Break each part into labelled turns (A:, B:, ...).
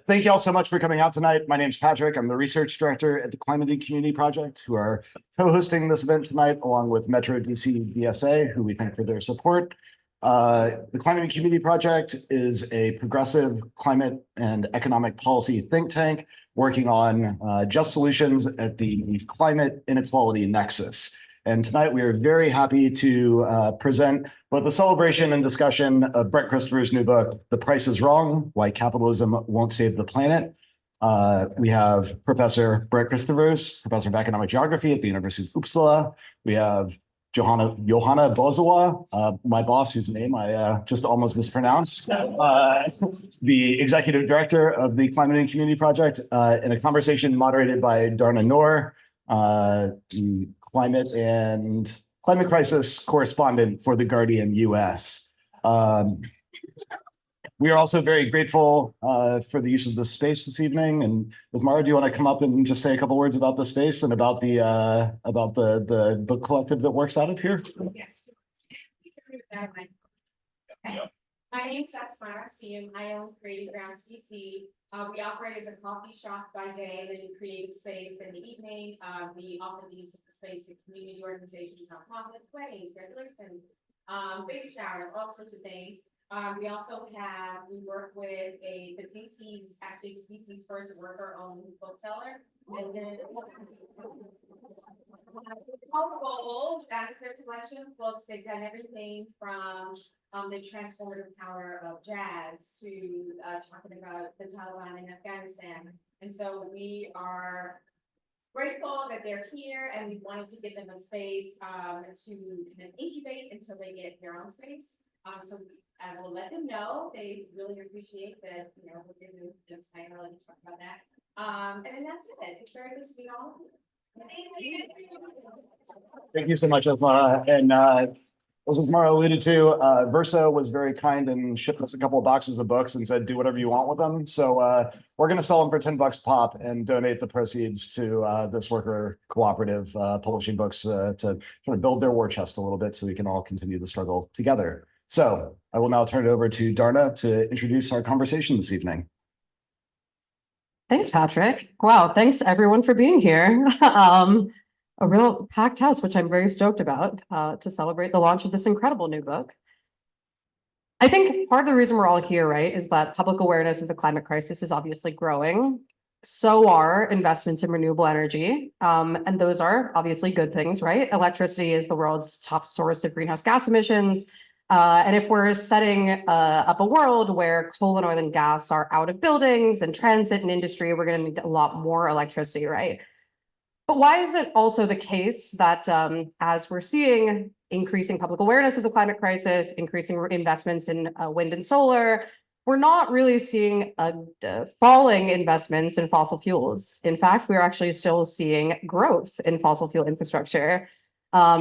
A: Thank you all so much for coming out tonight. My name is Patrick. I'm the research director at the Climate and Community Project, who are co-hosting this event tonight, along with Metro DC BSA, who we thank for their support. The Climate and Community Project is a progressive climate and economic policy think tank working on just solutions at the climate inequality nexus. And tonight we are very happy to present both the celebration and discussion of Brent Christopher's new book, The Price is Wrong, Why Capitalism Won't Save the Planet. We have Professor Brent Christophers, Professor of Economic Geography at the University of Uppsala. We have Johanna Bozuwa, my boss, whose name I just almost mispronounced, the executive director of the Climate and Community Project, in a conversation moderated by Darna Noor, the climate crisis correspondent for The Guardian US. We are also very grateful for the use of this space this evening. And Mara, do you want to come up and just say a couple words about the space and about the book collective that works out of here?
B: Yes. Okay. My name is Asmara Siem. I own Creative Grounds DC. We operate as a coffee shop by day and then creative space in the evening. We offer these space to community organizations, nonprofits, weddings, graduations, baby showers, all sorts of things. We also we work with the DC's, actually it's DC's first worker-owned bookseller. And then old access collection of books. They've done everything from the transformative power of jazz to talking about the Taliban in Afghanistan. And so we are grateful that they're here, and we wanted to give them a space to kind of incubate until they get their own space. So I will let them know. They really appreciate that, we're giving them time to talk about that. And then that's it. It's very good to meet all of you.
A: Thank you so much, Asmara. And as Mara alluded to, Verso was very kind and shipped us a couple of boxes of books and said, do whatever you want with them. So we're going to sell them for $10 pop and donate the proceeds to this worker cooperative publishing books to try to build their war chest a little bit so we can all continue the struggle together. So I will now turn it over to Darna to introduce our conversation this evening.
C: Thanks, Patrick. Wow, thanks everyone for being here. A real packed house, which I'm very stoked about to celebrate the launch of this incredible new book. I think part of the reason we're all here, right, is that public awareness of the climate crisis is obviously growing. So are investments in renewable energy. And those are obviously good things, right? Electricity is the world's top source of greenhouse gas emissions. And if we're setting up a world where coal and oil and gas are out of buildings and transit and industry, we're going to need a lot more electricity, right? But why is it also the case that as we're seeing increasing public awareness of the climate crisis, increasing investments in wind and solar, we're not really seeing falling investments in fossil fuels? In fact, we're actually still seeing growth in fossil fuel infrastructure.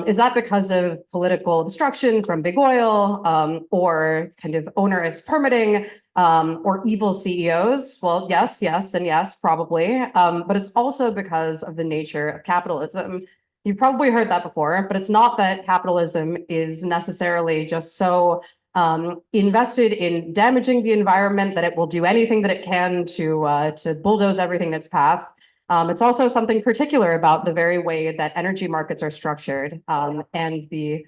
C: Is that because of political obstruction from big oil, or kind of onerous permitting, or evil CEOs? Well, yes, and yes, probably. But it's also because of the nature of capitalism. You've probably heard that before, but it's not that capitalism is necessarily just so invested in damaging the environment that it will do anything that it can to bulldoze everything in its path. It's also something particular about the very way that energy markets are structured, and the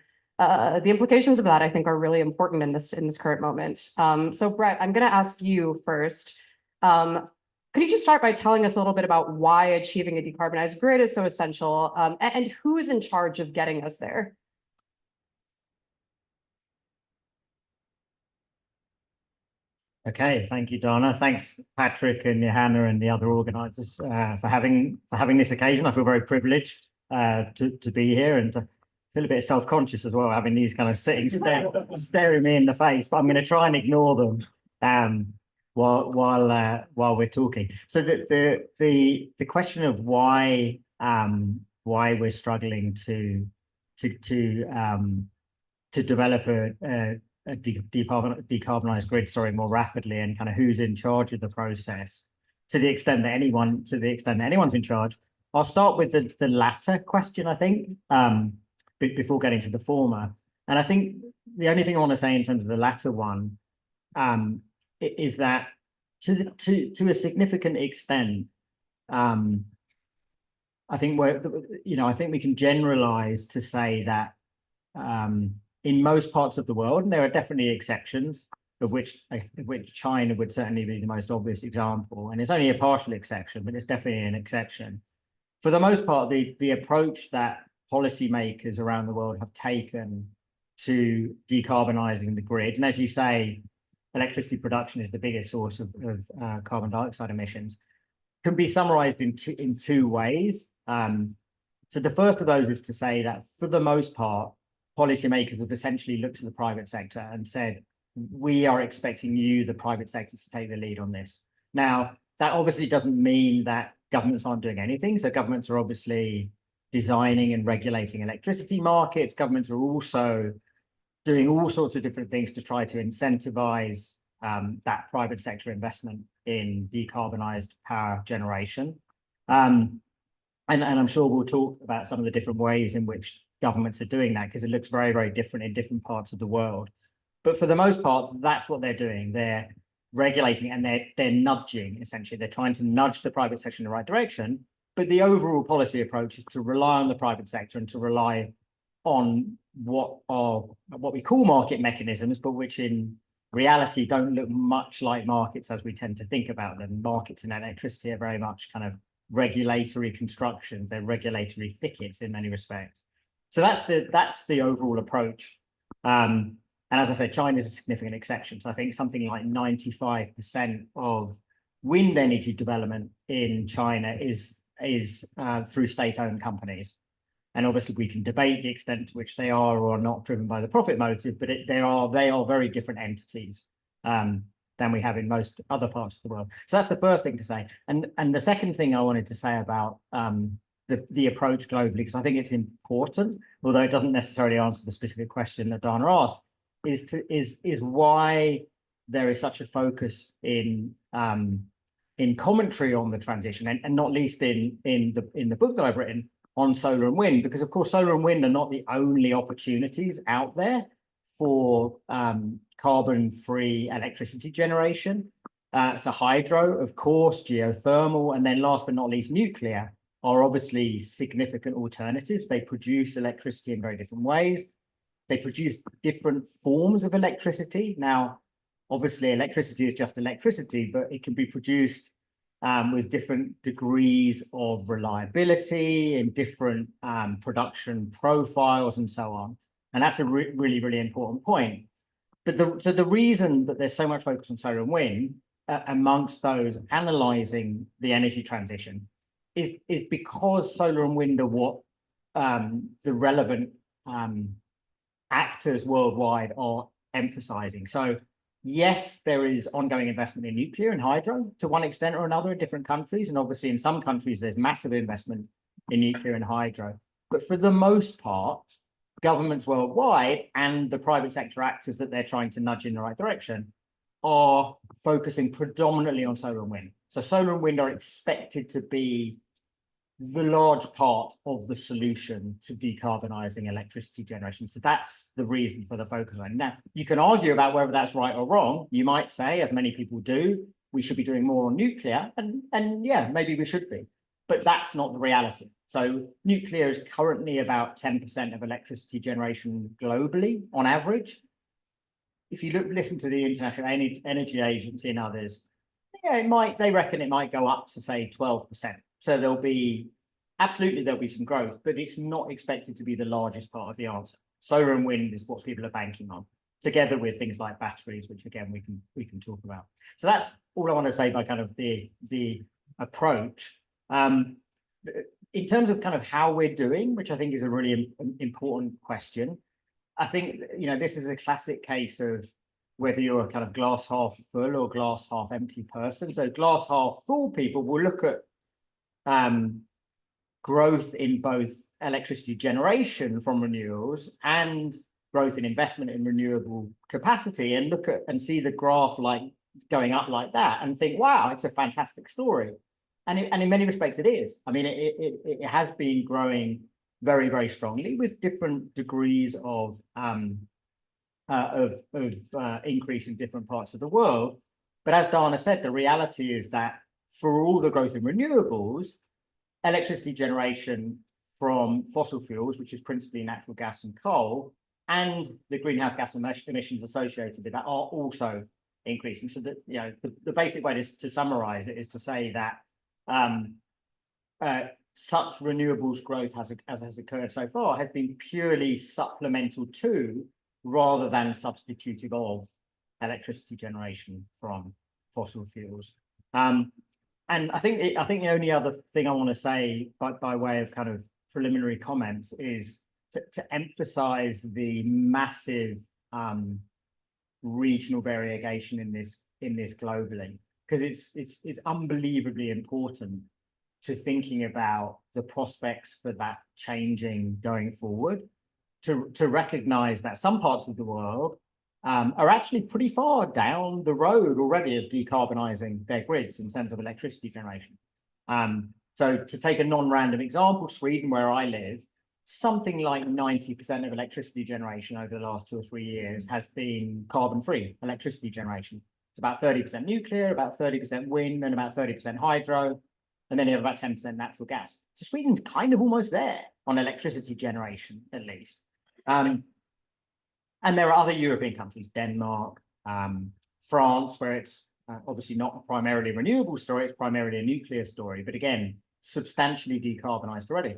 C: implications of that, I think, are really important in this current moment. So, Brett, I'm going to ask you first. Could you just start by telling us a little bit about why achieving a decarbonized grid is so essential, and who is in charge of getting us there?
D: Okay, thank you, Donna. Thanks, Patrick and Johanna and the other organisers for having this occasion. I feel very privileged to be here, and to feel a bit self-conscious as well, having these kind of sitting staring me in the face. But I'm going to try and ignore them while we're talking. So the question of why we're struggling to develop a decarbonized grid, more rapidly, and kind of who's in charge of the process, to the extent that anyone's in charge. I'll start with the latter question, I think, before getting to the former. And I think the only thing I want to say in terms of the latter one is that to a significant extent, I think I think we can generalize to say that in most parts of the world, and there are definitely exceptions, of which China would certainly be the most obvious example, and it's only a partial exception, but it's definitely an exception. For the most part, the approach that policymakers around the world have taken to decarbonizing the grid, and as you say, electricity production is the biggest source of carbon dioxide emissions, can be summarized in two ways. So the first of those is to say that for the most part, policymakers have essentially looked to the private sector and said, we are expecting you, the private sector, to take the lead on this. Now, that obviously doesn't mean that governments aren't doing anything. So governments are obviously designing and regulating electricity markets. Governments are also doing all sorts of different things to try to incentivize that private sector investment in decarbonized power generation. And I'm sure we'll talk about some of the different ways in which governments are doing that, because it looks very, very different in different parts of the world. But for the most part, that's what they're doing. They're regulating and they're nudging, essentially. They're trying to nudge the private sector in the right direction. But the overall policy approach is to rely on the private sector and to rely on what we call market mechanisms, but which in reality don't look much like markets as we tend to think about them. Markets in electricity are very much kind of regulatory constructions. They're regulatory thickets in many respects. So that's the overall approach. And as I said, China is a significant exception. So I think something like 95% of wind energy development in China is through state-owned companies. And obviously we can debate the extent to which they are or are not driven by the profit motive, but they are very different entities than we have in most other parts of the world. So that's the first thing to say. And the second thing I wanted to say about the approach globally, because I think it's important, although it doesn't necessarily answer the specific question that Dana asked, is why there is such a focus in commentary on the transition, and not least in the book that I've written on solar and wind, because of course solar and wind are not the only opportunities out there for carbon-free electricity generation. So hydro, of course, geothermal, and then last but not least, nuclear are obviously significant alternatives. They produce electricity in very different ways. They produce different forms of electricity. Now, obviously, electricity is just electricity, but it can be produced with different degrees of reliability and different production profiles and so on. And that's a really, really important point. But so the reason that there's so much focus on solar and wind amongst those analyzing the energy transition is because solar and wind are what the relevant actors worldwide are emphasizing. So yes, there is ongoing investment in nuclear and hydro to one extent or another in different countries. And obviously in some countries, there's massive investment in nuclear and hydro. But for the most part, governments worldwide and the private sector actors that they're trying to nudge in the right direction are focusing predominantly on solar and wind. So solar and wind are expected to be the large part of the solution to decarbonizing electricity generation. So that's the reason for the focus on it. Now, you can argue about whether that's right or wrong. You might say, as many people do, we should be doing more on nuclear. And yeah, maybe we should be. But that's not the reality. So nuclear is currently about 10% of electricity generation globally on average. If you listen to the International Energy Agency and others, yeah, they reckon it might go up to say 12%. So there'll be some growth, but it's not expected to be the largest part of the answer. Solar and wind is what people are banking on, together with things like batteries, which again we can talk about. So that's all I want to say by kind of the approach. In terms of kind of how we're doing, which I think is a really important question, I think this is a classic case of whether you're a kind of glass half full or glass half empty person. So glass half full people will look at growth in both electricity generation from renewables and growth in investment in renewable capacity, and look at and see the graph like going up like that and think, wow, it's a fantastic story. And in many respects it is. I mean, it has been growing very, very strongly with different degrees of increase in different parts of the world. But as Dana said, the reality is that for all the growth in renewables, electricity generation from fossil fuels, which is principally natural gas and coal, and the greenhouse gas emissions associated with that are also increasing. So that, you know, the basic way to summarize it is to say that such renewables growth as has occurred so far has been purely supplemental to, rather than substitutive of, electricity generation from fossil fuels. And I think the only other thing I want to say by way of kind of preliminary comments is to emphasize the massive regional variegation in this globally, because it's unbelievably important to thinking about the prospects for that changing going forward, to recognize that some parts of the world are actually pretty far down the road already of decarbonizing their grids in terms of electricity generation. So to take a non-random example, Sweden, where I live, something like 90% of electricity generation over the last 2 or 3 years has been carbon-free electricity generation. It's about 30% nuclear, about 30% wind, and about 30% hydro, and then you have about 10% natural gas. So Sweden's kind of almost there on electricity generation, at least. And there are other European countries, Denmark, France, where it's obviously not primarily a renewable story, it's primarily a nuclear story, but again, substantially decarbonized already.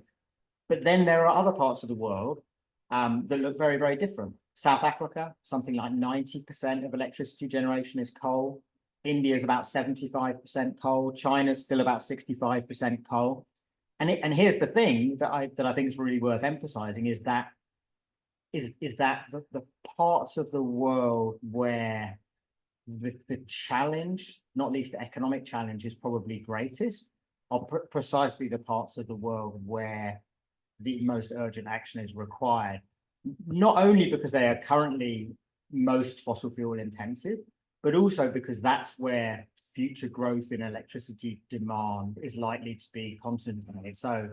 D: But then there are other parts of the world that look very, very different. South Africa, something like 90% of electricity generation is coal. India is about 75% coal. China's still about 65% coal. And here's the thing that I think is really worth emphasizing is that the parts of the world where the challenge, not least the economic challenge, is probably greatest, are precisely the parts of the world where the most urgent action is required, not only because they are currently most fossil fuel intensive, but also because that's where future growth in electricity demand is likely to be concentrated. So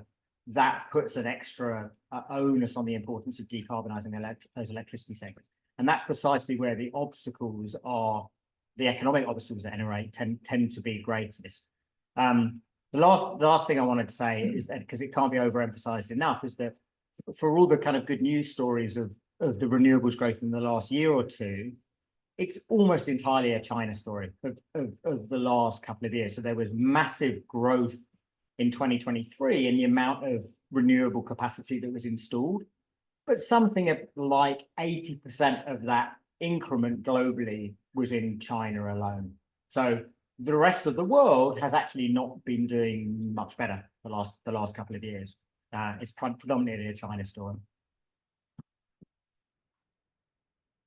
D: that puts an extra onus on the importance of decarbonizing those electricity sectors. And that's precisely where the obstacles are, the economic obstacles at any rate tend to be greatest. The last thing I wanted to say is that, because it can't be overemphasized enough, is that for all the kind of good news stories of the renewables growth in the last year or two, it's almost entirely a China story of the last couple of years. So there was massive growth in 2023 in the amount of renewable capacity that was installed, but something like 80% of that increment globally was in China alone. So the rest of the world has actually not been doing much better the last couple of years. It's predominantly a China story.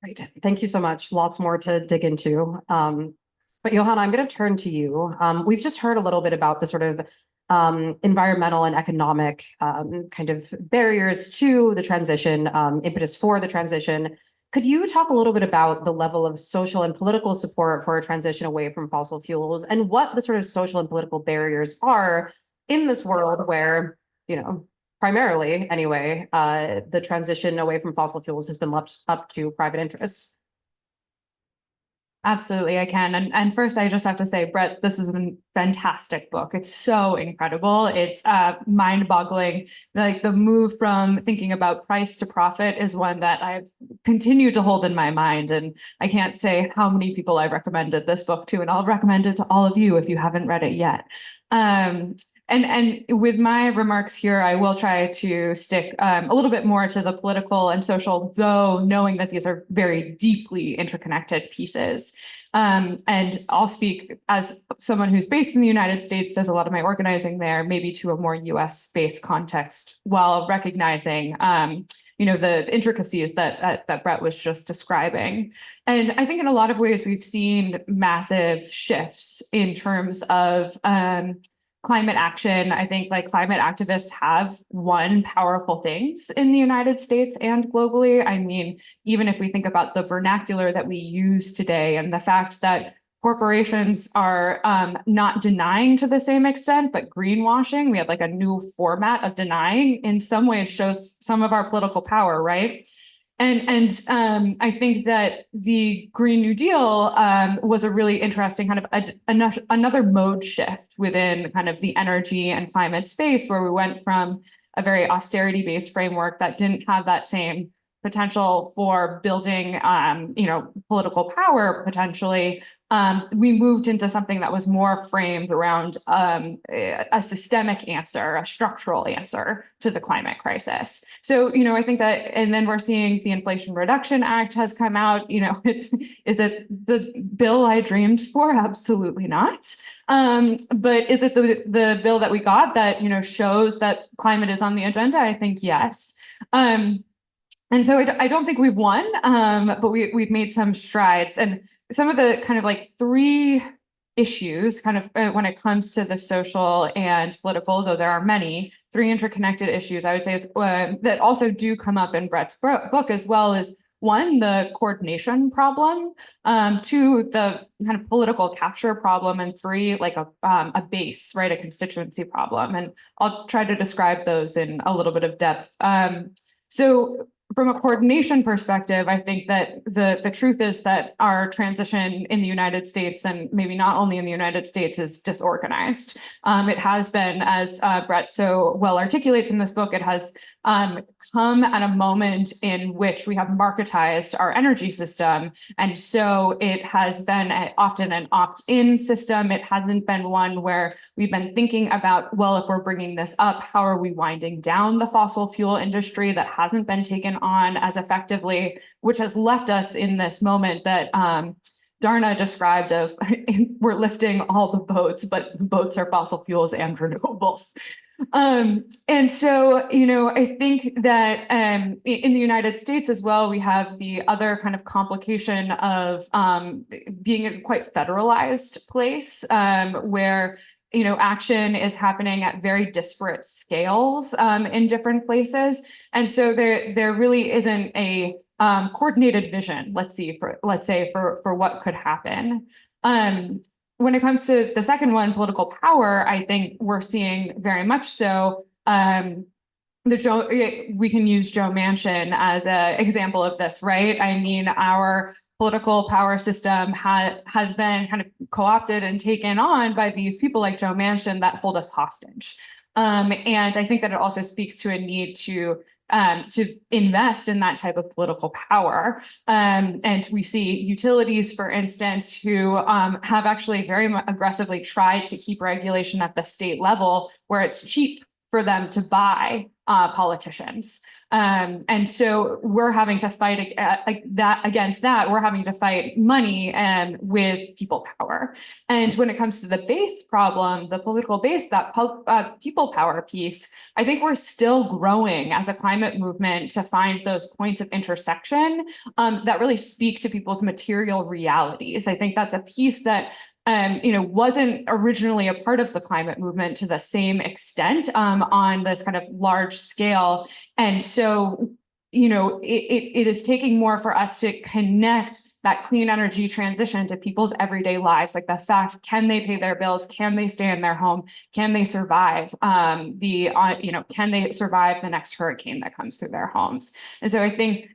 C: Great. Thank you so much. Lots more to dig into. But Johanna, I'm going to turn to you. We've just heard a little bit about the sort of environmental and economic kind of barriers to the transition, impetus for the transition. Could you talk a little bit about the level of social and political support for a transition away from fossil fuels, and what the sort of social and political barriers are in this world where, you know, primarily anyway, the transition away from fossil fuels has been left up to private interests?
E: Absolutely, I can. And first, I just have to say, Brett, this is a fantastic book. It's so incredible. It's mind-boggling. Like the move from thinking about price to profit is one that I've continued to hold in my mind. And I can't say how many people I've recommended this book to, and I'll recommend it to all of you if you haven't read it yet. And with my remarks here, I will try to stick a little bit more to the political and social, though knowing that these are very deeply interconnected pieces. And I'll speak as someone who's based in the United States, does a lot of my organizing there, maybe to a more US-based context, while recognizing you know, the intricacies that Brett was just describing. And I think in a lot of ways, we've seen massive shifts in terms of climate action. I think like climate activists have won powerful things in the United States and globally. I mean, even if we think about the vernacular that we use today and the fact that corporations are not denying to the same extent, but greenwashing, we have like a new format of denying, in some ways shows some of our political power, right? I think that the Green New Deal was a really interesting kind of another mode shift within kind of the energy and climate space, where we went from a very austerity-based framework that didn't have that same potential for building, political power potentially. We moved into something that was more framed around a systemic answer, a structural answer to the climate crisis. So, I think that, and then we're seeing the Inflation Reduction Act has come out. Is it the bill I dreamed for? Absolutely not. But is it the bill that we got that, shows that climate is on the agenda? I think yes. And so I don't think we've won, but we've made some strides. And some of the kind of like three issues kind of when it comes to the social and political, though there are many, three interconnected issues, I would say, that also do come up in Brett's book, as well as one, the coordination problem, two, the kind of political capture problem, and three, like a base, right, a constituency problem. And I'll try to describe those in a little bit of depth. So from a coordination perspective, I think that the truth is that our transition in the United States, and maybe not only in the United States, is disorganized. It has been, as Brett so well articulates in this book, it has come at a moment in which we have marketized our energy system. And so it has been often an opt-in system. It hasn't been one where we've been thinking about, well, if we're bringing this up, how are we winding down the fossil fuel industry? That hasn't been taken on as effectively, which has left us in this moment that Darna described of we're lifting all the boats, but boats are fossil fuels and renewables. And so, I think that in the United States as well, we have the other kind of complication of being a quite federalized place where action is happening at very disparate scales in different places. And so there really isn't a coordinated vision, let's say for what could happen. When it comes to the second one, political power, I think we're seeing very much so. We can use Joe Manchin as an example of this, right? I mean, our political power system has been kind of co-opted and taken on by these people like Joe Manchin that hold us hostage. And I think that it also speaks to a need to invest in that type of political power. And we see utilities, for instance, who have actually very aggressively tried to keep regulation at the state level where it's cheap for them to buy politicians. And so we're having to fight against that. We're having to fight money with people power. And when it comes to the base problem, the political base, that people power piece, I think we're still growing as a climate movement to find those points of intersection that really speak to people's material realities. I think that's a piece that wasn't originally a part of the climate movement to the same extent on this kind of large scale. And so, it is taking more for us to connect that clean energy transition to people's everyday lives, like the fact, can they pay their bills? Can they stay in their home? Can they survive can they survive the next hurricane that comes through their homes? And so I think,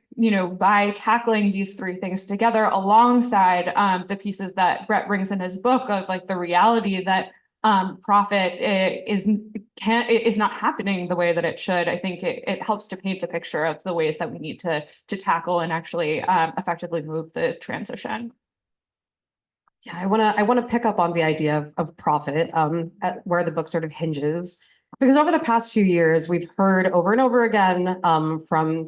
E: by tackling these three things together alongside the pieces that Brett brings in his book of like the reality that profit is not happening the way that it should, I think it helps to paint a picture of the ways that we need to tackle and actually effectively move the transition.
C: Yeah, I want to pick up on the idea of profit, where the book sort of hinges. Because over the past few years, we've heard over and over again from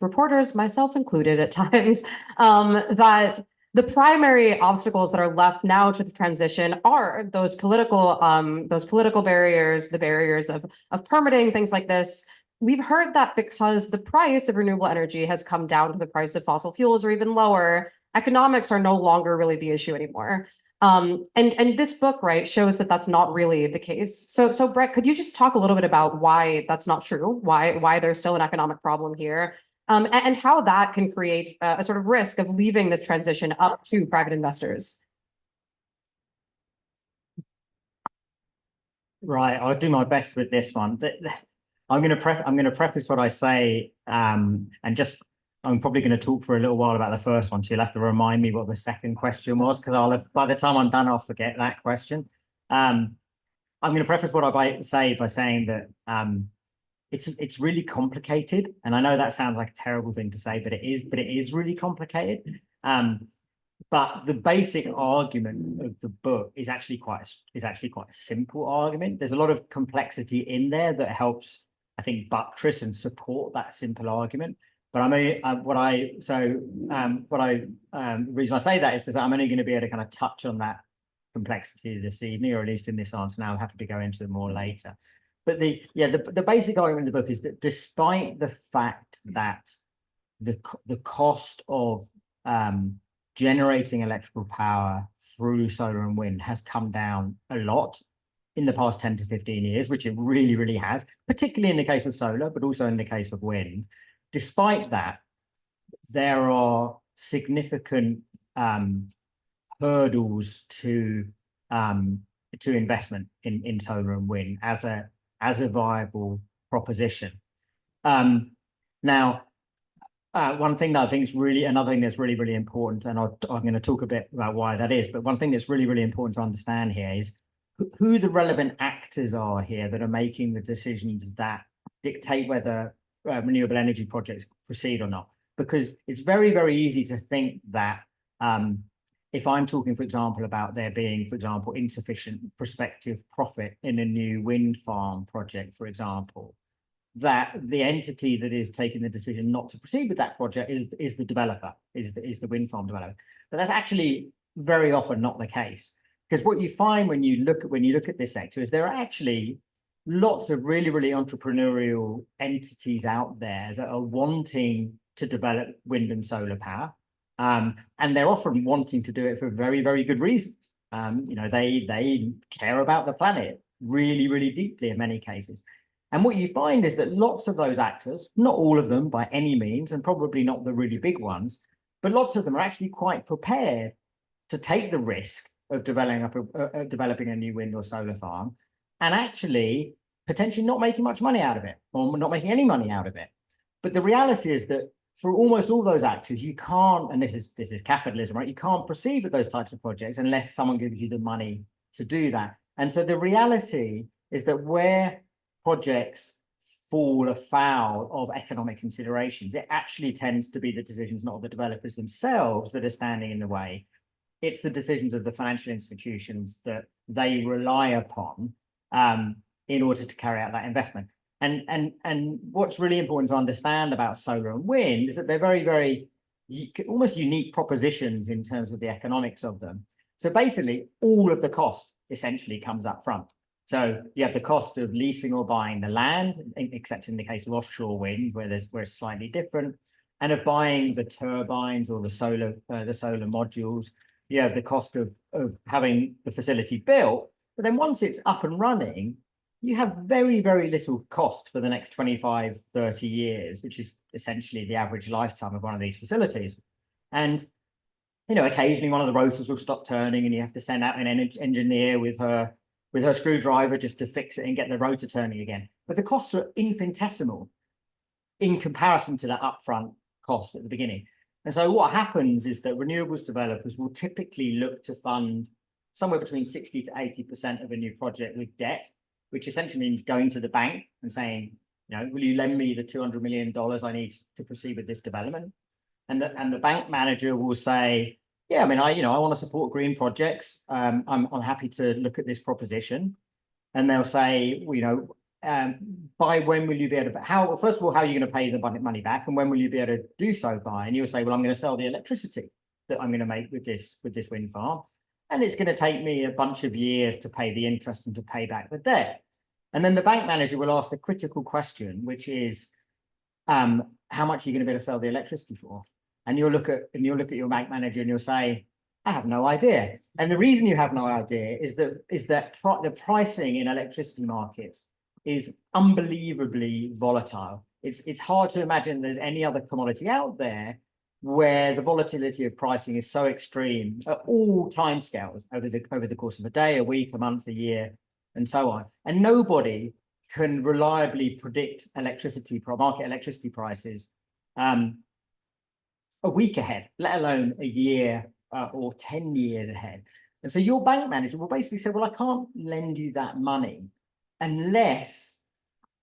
C: reporters, myself included at times, that the primary obstacles that are left now to the transition are those political barriers, the barriers of permitting, things like this. We've heard that because the price of renewable energy has come down to the price of fossil fuels or even lower, economics are no longer really the issue anymore. And this book, right, shows that that's not really the case. So Brett, could you just talk a little bit about why that's not true? Why there's still an economic problem here? And how that can create a sort of risk of leaving this transition up to private investors.
D: Right, I'll do my best with this one. I'm going to preface what I say, and just I'm probably going to talk for a little while about the first one. So you'll have to remind me what the second question was, because I'll have, by the time I'm done, I'll forget that question. I'm going to preface what I say by saying that it's really complicated, and I know that sounds like a terrible thing to say, but it is really complicated. But the basic argument of the book is actually quite a simple argument. There's a lot of complexity in there that helps, I think, buttress and support that simple argument. But the reason I say that is that I'm only going to be able to kind of touch on that complexity this evening, or at least in this answer. Now I'll have to go into it more later. But the basic argument in the book is that despite the fact that the cost of generating electrical power through solar and wind has come down a lot in the past 10 to 15 years, which it really, really has, particularly in the case of solar, but also in the case of wind. Despite that, there are significant hurdles to investment in solar and wind as a viable proposition. Now, one thing that I think is another thing that's really, really important, and I'm going to talk a bit about why that is, but one thing that's really, really important to understand here is who the relevant actors are here that are making the decisions that dictate whether renewable energy projects proceed or not. Because it's very, very easy to think that if I'm talking, for example, about there being, for example, insufficient prospective profit in a new wind farm project, for example, that the entity that is taking the decision not to proceed with that project is the developer, is the wind farm developer. But that's actually very often not the case, because what you find when you look at this sector is there are actually lots of really, really entrepreneurial entities out there that are wanting to develop wind and solar power, and they're often wanting to do it for very, very good reasons. They care about the planet really, really deeply in many cases. And what you find is that lots of those actors, not all of them by any means, and probably not the really big ones, but lots of them are actually quite prepared to take the risk of developing a new wind or solar farm, and actually potentially not making much money out of it, or not making any money out of it. But the reality is that for almost all those actors, you can't, and this is capitalism, right? You can't proceed with those types of projects unless someone gives you the money to do that. And so the reality is that where projects fall afoul of economic considerations, it actually tends to be the decisions not of the developers themselves that are standing in the way. It's the decisions of the financial institutions that they rely upon in order to carry out that investment. And what's really important to understand about solar and wind is that they're very, very almost unique propositions in terms of the economics of them. So basically, all of the cost essentially comes up front. So you have the cost of leasing or buying the land, except in the case of offshore wind, where it's slightly different, and of buying the turbines or the solar modules. You have the cost of having the facility built, but then once it's up and running, you have very, very little cost for the next 25, 30 years, which is essentially the average lifetime of one of these facilities. And, occasionally one of the rotors will stop turning and you have to send out an engineer with her screwdriver just to fix it and get the rotor turning again. But the costs are infinitesimal in comparison to that upfront cost at the beginning. And so what happens is that renewables developers will typically look to fund somewhere between 60 to 80% of a new project with debt, which essentially means going to the bank and saying, will you lend me the $200 million I need to proceed with this development? And the bank manager will say, yeah, I mean, I want to support green projects. I'm happy to look at this proposition. And they'll say, by when will you be able to, first of all, how are you going to pay the money back? And when will you be able to do so by? And you'll say, well, I'm going to sell the electricity that I'm going to make with this wind farm. And it's going to take me a bunch of years to pay the interest and to pay back the debt. And then the bank manager will ask the critical question, which is, how much are you going to be able to sell the electricity for? And you'll look at your bank manager and you'll say, I have no idea. And the reason you have no idea is that the pricing in electricity markets is unbelievably volatile. It's hard to imagine there's any other commodity out there where the volatility of pricing is so extreme at all timescales over the course of a day, a week, a month, a year, and so on. And nobody can reliably predict market electricity prices a week ahead, let alone a year or 10 years ahead. And so your bank manager will basically say, well, I can't lend you that money unless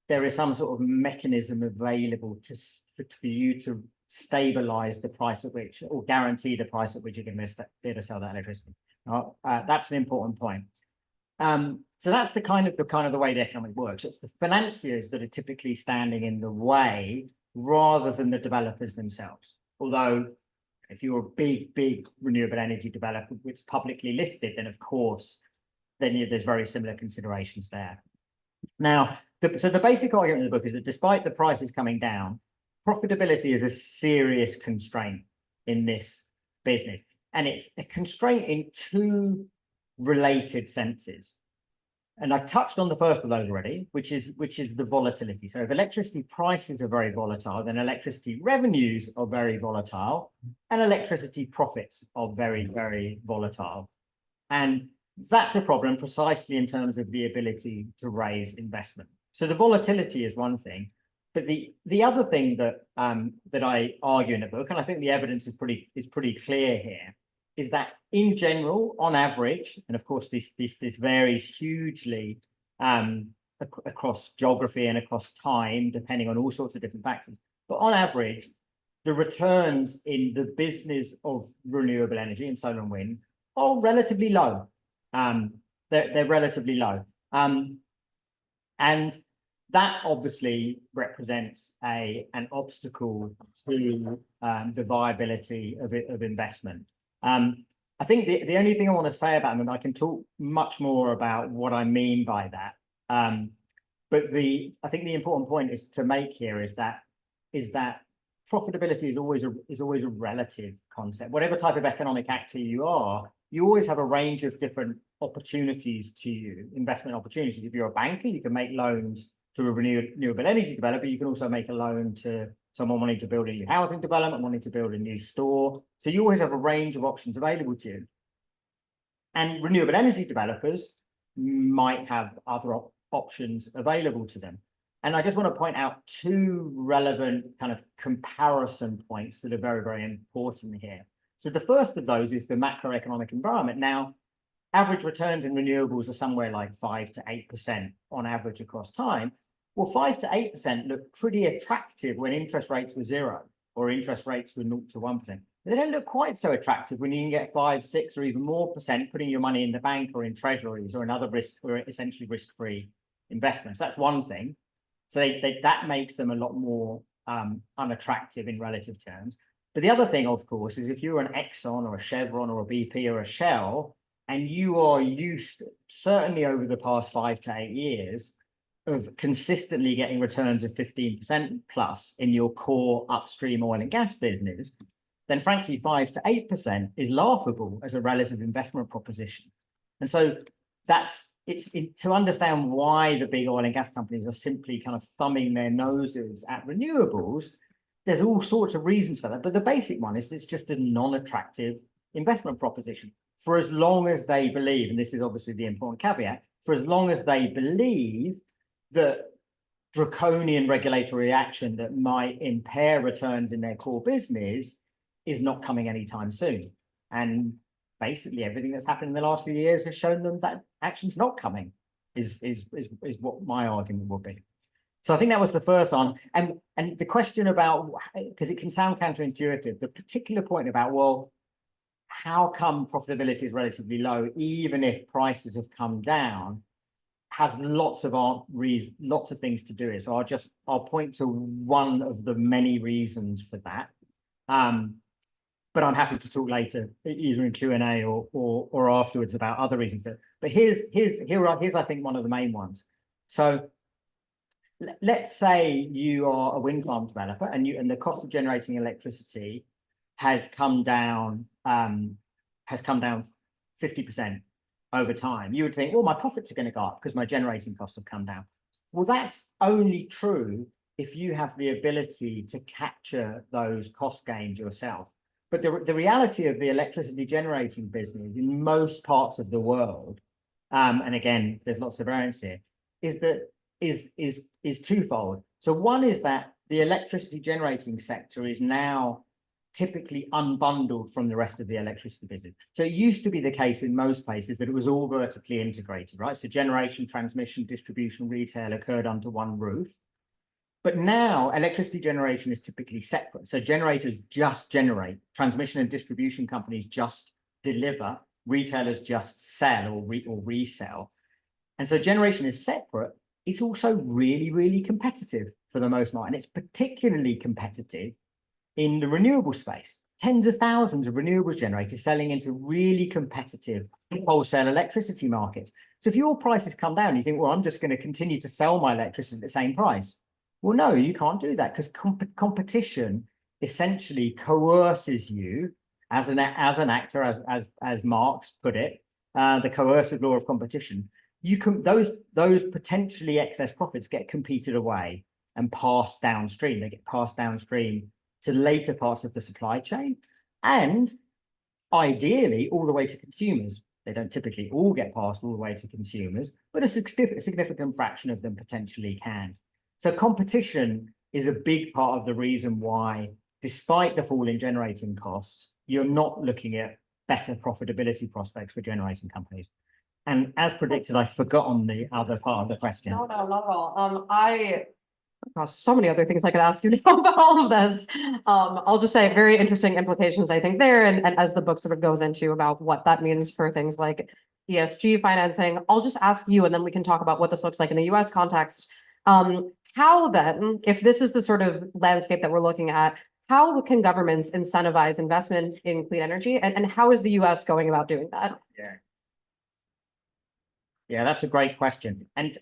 D: there is some sort of mechanism available for you to stabilize the price at which, or guarantee the price at which you're going to be able to sell that electricity. That's an important point. So that's the kind of the way the economic works. It's the financiers that are typically standing in the way rather than the developers themselves. Although if you're a big renewable energy developer which is publicly listed, then of course, there's very similar considerations there. Now, so the basic argument in the book is that despite the prices coming down, profitability is a serious constraint in this business. And it's a constraint in two related senses. And I've touched on the first of those already, which is the volatility. So if electricity prices are very volatile, then electricity revenues are very volatile, and electricity profits are very, very volatile. And that's a problem precisely in terms of the ability to raise investment. So the volatility is one thing, but the other thing that that I argue in the book, and I think the evidence is pretty clear here, is that in general, on average, and of course this varies hugely across geography and across time, depending on all sorts of different factors. But on average, the returns in the business of renewable energy and solar and wind are relatively low. They're relatively low. And that obviously represents an obstacle to the viability of investment. I think the only thing I want to say about them, and I can talk much more about what I mean by that. But I think the important point is to make here is that profitability is always a relative concept. Whatever type of economic actor you are, you always have a range of different opportunities to you, investment opportunities. If you're a banker, you can make loans to a renewable energy developer. You can also make a loan to someone wanting to build a new housing development, wanting to build a new store. So you always have a range of options available to you. And renewable energy developers might have other options available to them. And I just want to point out two relevant kind of comparison points that are very, very important here. So the first of those is the macroeconomic environment. Now, average returns in renewables are somewhere like 5 to 8% on average across time. Well, 5 to 8% look pretty attractive when interest rates were 0 or interest rates were 0 to 1%. They don't look quite so attractive when you can get 5, 6, or even more percent putting your money in the bank or in treasuries or in other essentially risk-free investments. That's one thing. So that makes them a lot more unattractive in relative terms. But the other thing, of course, is if you're an Exxon or a Chevron or a BP or a Shell, and you are used, certainly over the past 5 to 8 years, of consistently getting returns of 15% plus in your core upstream oil and gas business, then frankly, 5 to 8% is laughable as a relative investment proposition. And so to understand why the big oil and gas companies are simply kind of thumbing their noses at renewables, there's all sorts of reasons for that. But the basic one is it's just a non-attractive investment proposition for as long as they believe, and this is obviously the important caveat, for as long as they believe that draconian regulatory action that might impair returns in their core business is not coming anytime soon. And basically everything that's happened in the last few years has shown them that action's not coming, is what my argument would be. So I think that was the first one. And the question about, because it can sound counterintuitive, the particular point about, well, how come profitability is relatively low, even if prices have come down, has lots of things to do it. So I'll point to one of the many reasons for that. But I'm happy to talk later, either in Q&A or afterwards about other reasons. But here's I think one of the main ones. So let's say you are a wind farm developer and the cost of generating electricity has come down 50% over time. You would think, well, my profits are going to go up because my generating costs have come down. Well, that's only true if you have the ability to capture those cost gains yourself. But the reality of the electricity generating business in most parts of the world, and again, there's lots of variance here, is twofold. So one is that the electricity generating sector is now typically unbundled from the rest of the electricity business. So it used to be the case in most places that it was all vertically integrated, right? So generation, transmission, distribution, retail occurred under one roof. But now electricity generation is typically separate. So generators just generate, transmission and distribution companies just deliver, retailers just sell or resell. And so generation is separate. It's also really, really competitive for the most part. And it's particularly competitive in the renewable space. Tens of thousands of renewables generators selling into really competitive wholesale electricity markets. So if your prices come down, you think, well, I'm just going to continue to sell my electricity at the same price. Well, no, you can't do that because competition essentially coerces you as an actor, as Marx put it, the coercive law of competition. You can those potentially excess profits get competed away and passed downstream. They get passed downstream to later parts of the supply chain, and ideally all the way to consumers. They don't typically all get passed all the way to consumers, but a significant fraction of them potentially can. So competition is a big part of the reason why, despite the fall in generating costs, you're not looking at better profitability prospects for generating companies. And as predicted, I've forgotten the other part of the question.
C: No, not at all. Gosh, so many other things I could ask you now about all of this. I'll just say very interesting implications, I think, there. And as the book sort of goes into about what that means for things like ESG financing, I'll just ask you, and then we can talk about what this looks like in the US context. How then, if this is the sort of landscape that we're looking at, how can governments incentivize investment in clean energy? And how is the US going about doing that?
D: Yeah, that's a great question. And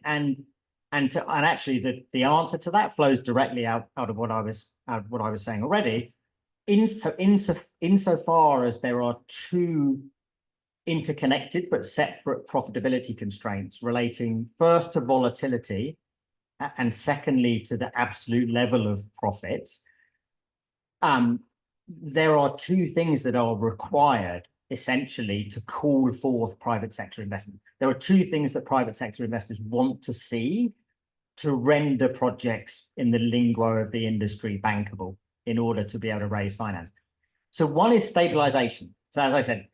D: actually the answer to that flows directly out of what I was saying already. Insofar as there are two interconnected but separate profitability constraints relating first to volatility and secondly to the absolute level of profits, there are two things that are required essentially to call forth private sector investment. There are two things that private sector investors want to see to render projects in the lingo of the industry bankable in order to be able to raise finance. So one is stabilization. So as I said,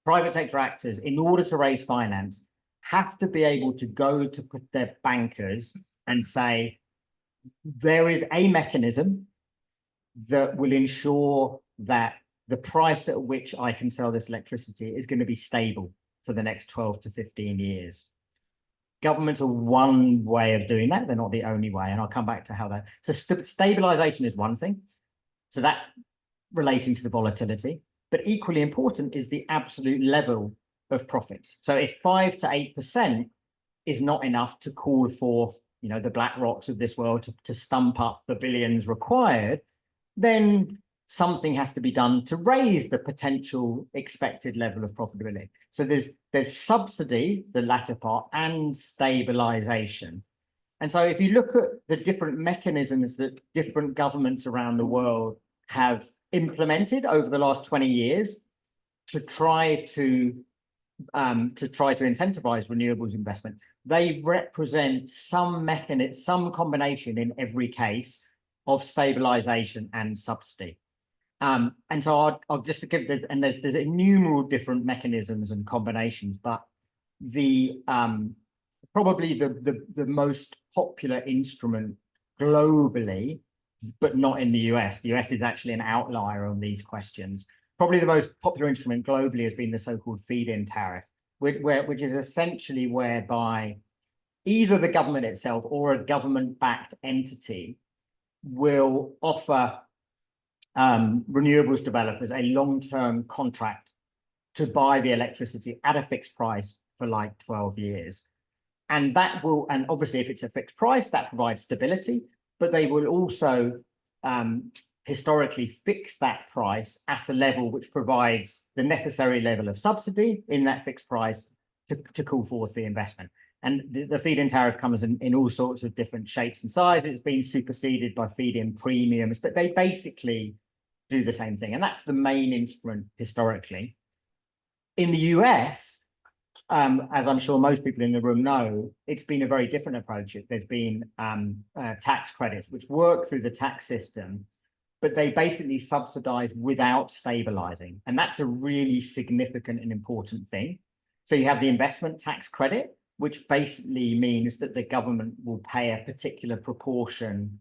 D: private sector actors, in order to raise finance, have to be able to go to their bankers and say, there is a mechanism that will ensure that the price at which I can sell this electricity is going to be stable for the next 12 to 15 years. Governments are one way of doing that. They're not the only way. And I'll come back to how that. So stabilization is one thing. So that relating to the volatility, but equally important is the absolute level of profits. So if 5 to 8% is not enough to call forth, the BlackRocks of this world to stump up the billions required, then something has to be done to raise the potential expected level of profitability. So there's subsidy, the latter part, and stabilization. And so if you look at the different mechanisms that different governments around the world have implemented over the last 20 years to try to incentivize renewables investment, they represent some mechanism, some combination in every case of stabilization and subsidy. And so I'll just give this, and there's innumerable different mechanisms and combinations, but probably the most popular instrument globally, but not in the US. The US is actually an outlier on these questions. Probably the most popular instrument globally has been the so-called Feedin Tariff, which is essentially whereby either the government itself or a government-backed entity will offer renewables developers a long-term contract to buy the electricity at a fixed price for like 12 years. And obviously if it's a fixed price, that provides stability, but they will also historically fix that price at a level which provides the necessary level of subsidy in that fixed price to call forth the investment. And the feed-in tariff comes in all sorts of different shapes and sizes. It's been superseded by feed-in premiums, but they basically do the same thing. And that's the main instrument historically. In the US, as I'm sure most people in the room know, it's been a very different approach. There's been tax credits which work through the tax system but they basically subsidize without stabilizing. And that's a really significant and important thing. So you have the investment tax credit, which basically means that the government will pay a particular proportion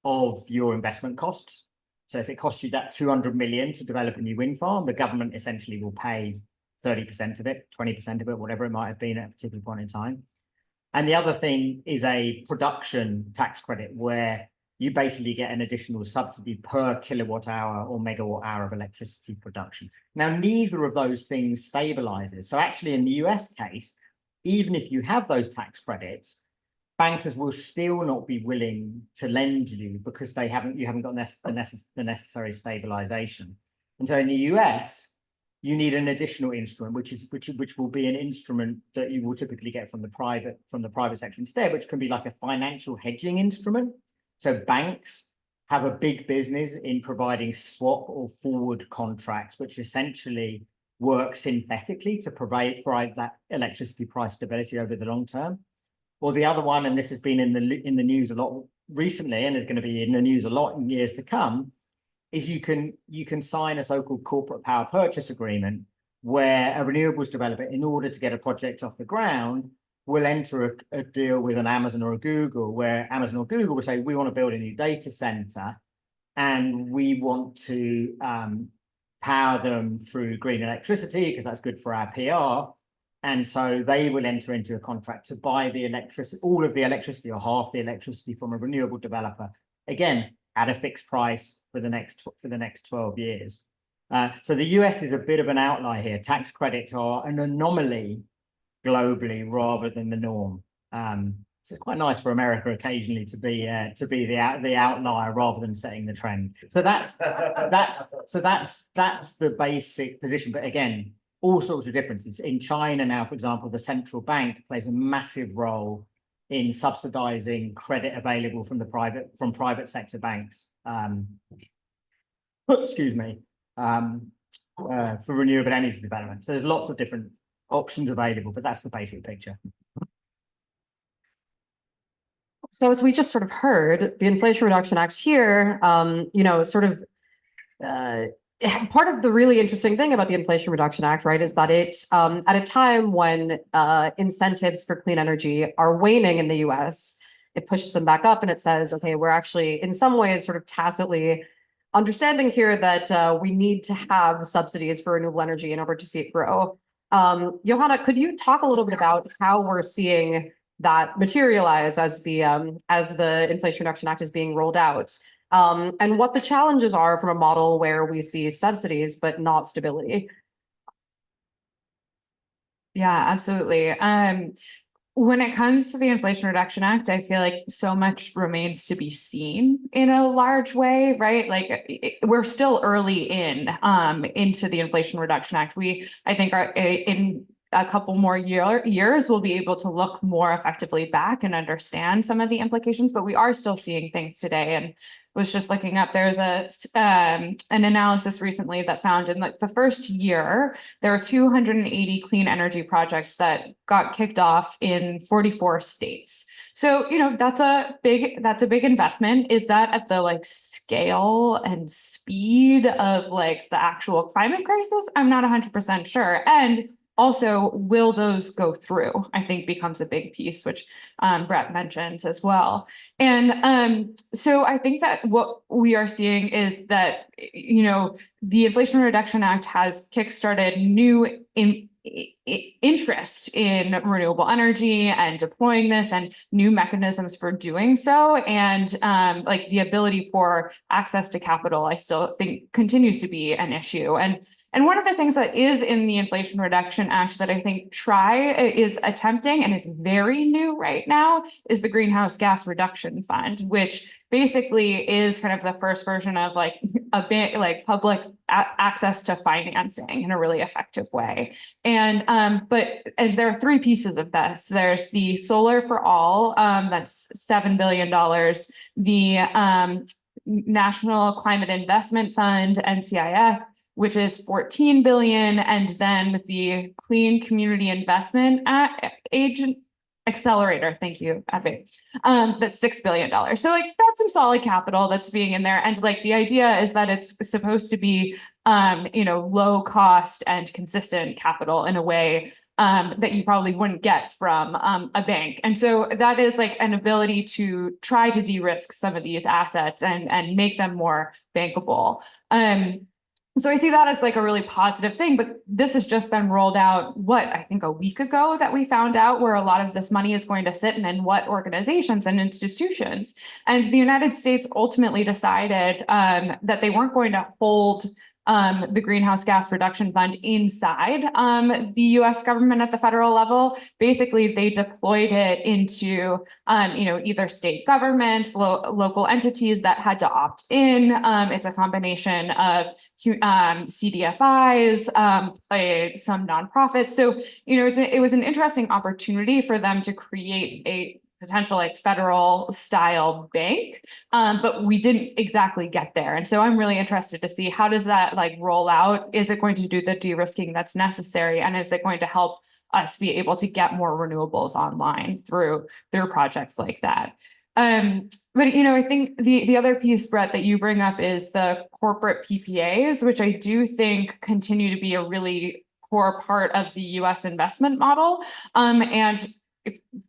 D: of your investment costs. So if it costs you that 200 million to develop a new wind farm, the government essentially will pay 30% of it, 20% of it, whatever it might have been at a particular point in time. And the other thing is a production tax credit where you basically get an additional subsidy per kilowatt hour or megawatt hour of electricity production. Now, neither of those things stabilizes. So actually in the US case, even if you have those tax credits, bankers will still not be willing to lend you because you haven't got the necessary stabilization. And so in the US, you need an additional instrument, which will be an instrument that you will typically get from the private sector instead, which can be like a financial hedging instrument. So banks have a big business in providing swap or forward contracts, which essentially work synthetically to provide that electricity price stability over the long term. Or the other one, and this has been in the news a lot recently, and is going to be in the news a lot in years to come, is you can sign a so-called corporate power purchase agreement where a renewables developer, in order to get a project off the ground, will enter a deal with an Amazon or a Google, where Amazon or Google will say, we want to build a new data center and we want to power them through green electricity because that's good for our PR. And so they will enter into a contract to buy the electricity, all of the electricity or half the electricity from a renewable developer, again, at a fixed price for the next 12 years. So the US is a bit of an outlier here. Tax credits are an anomaly globally rather than the norm. So it's quite nice for America occasionally to be the outlier rather than setting the trend. So that's the basic position. But again, all sorts of differences. In China now, for example, the central bank plays a massive role in subsidizing credit available from private sector banks. Excuse me, for renewable energy development. So there's lots of different options available, but that's the basic picture.
C: So as we just sort of heard, the Inflation Reduction Act here, sort of part of the really interesting thing about the Inflation Reduction Act, right, is that it, at a time when incentives for clean energy are waning in the US, it pushes them back up and it says, okay, we're actually in some ways sort of tacitly understanding here that we need to have subsidies for renewable energy in order to see it grow. Johanna, could you talk a little bit about how we're seeing that materialize as the Inflation Reduction Act is being rolled out, and what the challenges are from a model where we see subsidies but not stability?
E: Yeah, absolutely. When it comes to the Inflation Reduction Act, I feel like so much remains to be seen in a large way, right? Like we're still early into the Inflation Reduction Act. I think are in a couple more years, we'll be able to look more effectively back and understand some of the implications, but we are still seeing things today. And was just looking up, there's an analysis recently that found in like the first year, there are 280 clean energy projects that got kicked off in 44 states. So, that's a big investment. Is that at the like scale and speed of like the actual climate crisis? I'm not 100% sure. And also, will those go through? I think becomes a big piece, which Brett mentions as well. And so I think that what we are seeing is that, the Inflation Reduction Act has kickstarted new interest in renewable energy and deploying this and new mechanisms for doing so. And like the ability for access to capital, I still think continues to be an issue. And one of the things that is in the Inflation Reduction Act that I think is attempting and is very new right now is the Greenhouse Gas Reduction Fund, which basically is kind of the first version of like a bit like public access to financing in a really effective way. And there are three pieces of this. There's the Solar for All, that's $7 billion. The National Climate Investment Fund, NCIF, which is 14 billion, and then the Clean Community Investment accelerator. Thank you, Abby. That's $6 billion. So like that's some solid capital that's being in there. And like the idea is that it's supposed to be, low cost and consistent capital in a way that you probably wouldn't get from a bank. And so that is like an ability to try to de-risk some of these assets and make them more bankable. So I see that as like a really positive thing, but this has just been rolled out, I think a week ago that we found out where a lot of this money is going to sit and in what organizations and institutions. And the United States ultimately decided that they weren't going to hold the Greenhouse Gas Reduction Fund inside the US government at the federal level. Basically, they deployed it into, either state governments, local entities that had to opt in. It's a combination of CDFIs, some nonprofits. So, it was an interesting opportunity for them to create a potential like federal style bank, but we didn't exactly get there. And so I'm really interested to see how does that like roll out? Is it going to do the de-risking that's necessary? And is it going to help us be able to get more renewables online through projects like that? But I think the other piece, Brett, that you bring up is the corporate PPAs, which I do think continue to be a really core part of the US investment model. And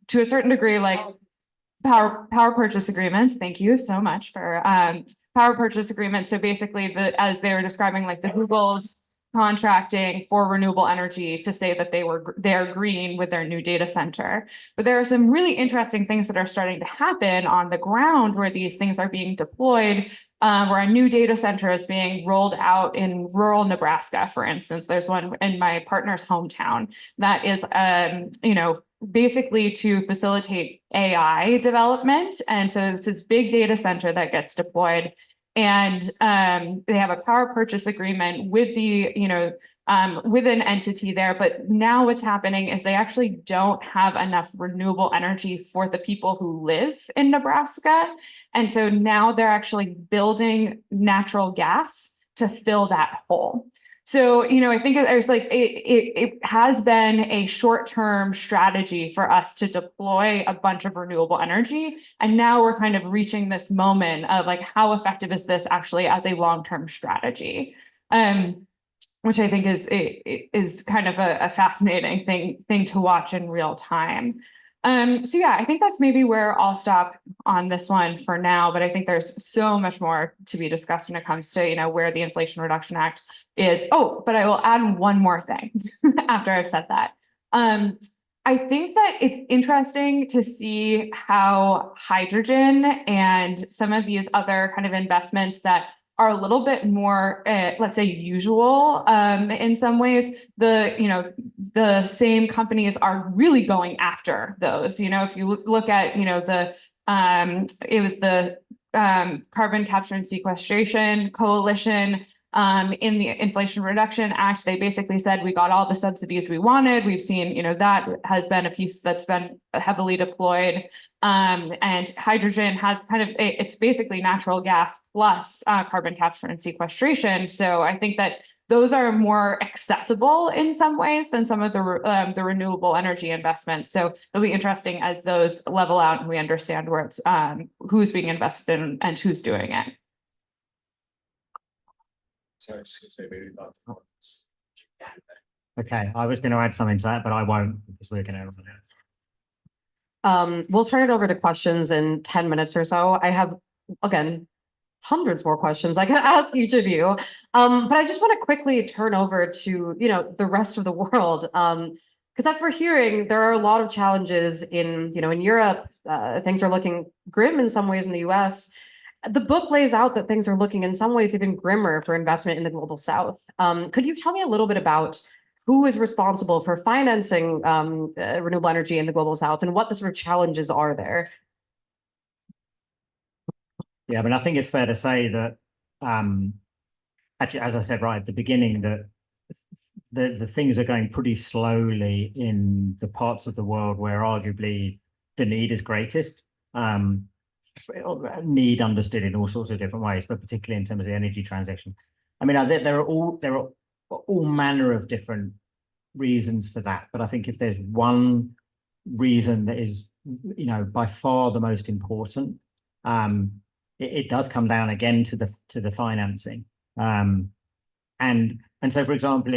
E: to a certain degree, like power purchase agreements. Thank you so much for power purchase agreements. So basically, as they were describing, like the Google's contracting for renewable energy to say that they're green with their new data center. But there are some really interesting things that are starting to happen on the ground where these things are being deployed, where a new data center is being rolled out in rural Nebraska, for instance. There's one in my partner's hometown that is, basically to facilitate AI development. And so it's this big data center that gets deployed. And they have a power purchase agreement with with an entity there. But now what's happening is they actually don't have enough renewable energy for the people who live in Nebraska. And so now they're actually building natural gas to fill that hole. So, I think there's like, it has been a short-term strategy for us to deploy a bunch of renewable energy. And now we're kind of reaching this moment of like, how effective is this actually as a long-term strategy? Which I think is kind of a fascinating thing to watch in real time. So yeah, I think that's maybe where I'll stop on this one for now, but I think there's so much more to be discussed when it comes to, where the Inflation Reduction Act is. Oh, but I will add one more thing after I've said that. I think that it's interesting to see how hydrogen and some of these other kind of investments that are a little bit more, let's say, usual in some ways. The same companies are really going after those. If you look at, it was the Carbon Capture and Sequestration Coalition in the Inflation Reduction Act. They basically said we got all the subsidies we wanted. We've seen, that has been a piece that's been heavily deployed. And hydrogen has it's basically natural gas plus carbon capture and sequestration. So I think that those are more accessible in some ways than some of the renewable energy investments. So it'll be interesting as those level out and we understand where it's who's being invested in and who's doing it.
A: Sorry, just gonna say maybe about the comments.
D: Okay, I was going to add something to that, but I won't because we're going to.
C: We'll turn it over to questions in 10 minutes or so. I have, again, hundreds more questions I can ask each of you. But I just want to quickly turn over to, the rest of the world. Because as we're hearing, there are a lot of challenges in Europe. Things are looking grim in some ways in the US. The book lays out that things are looking in some ways even grimmer for investment in the global South. Could you tell me a little bit about who is responsible for financing renewable energy in the global South and what the sort of challenges are there?
D: Yeah, I think it's fair to say that, actually, as I said right at the beginning, that the things are going pretty slowly in the parts of the world where arguably the need is greatest. Need understood in all sorts of different ways, but particularly in terms of the energy transition. There are all manner of different reasons for that. But I think if there's one reason that is, by far the most important, it does come down again to the financing. And so, for example,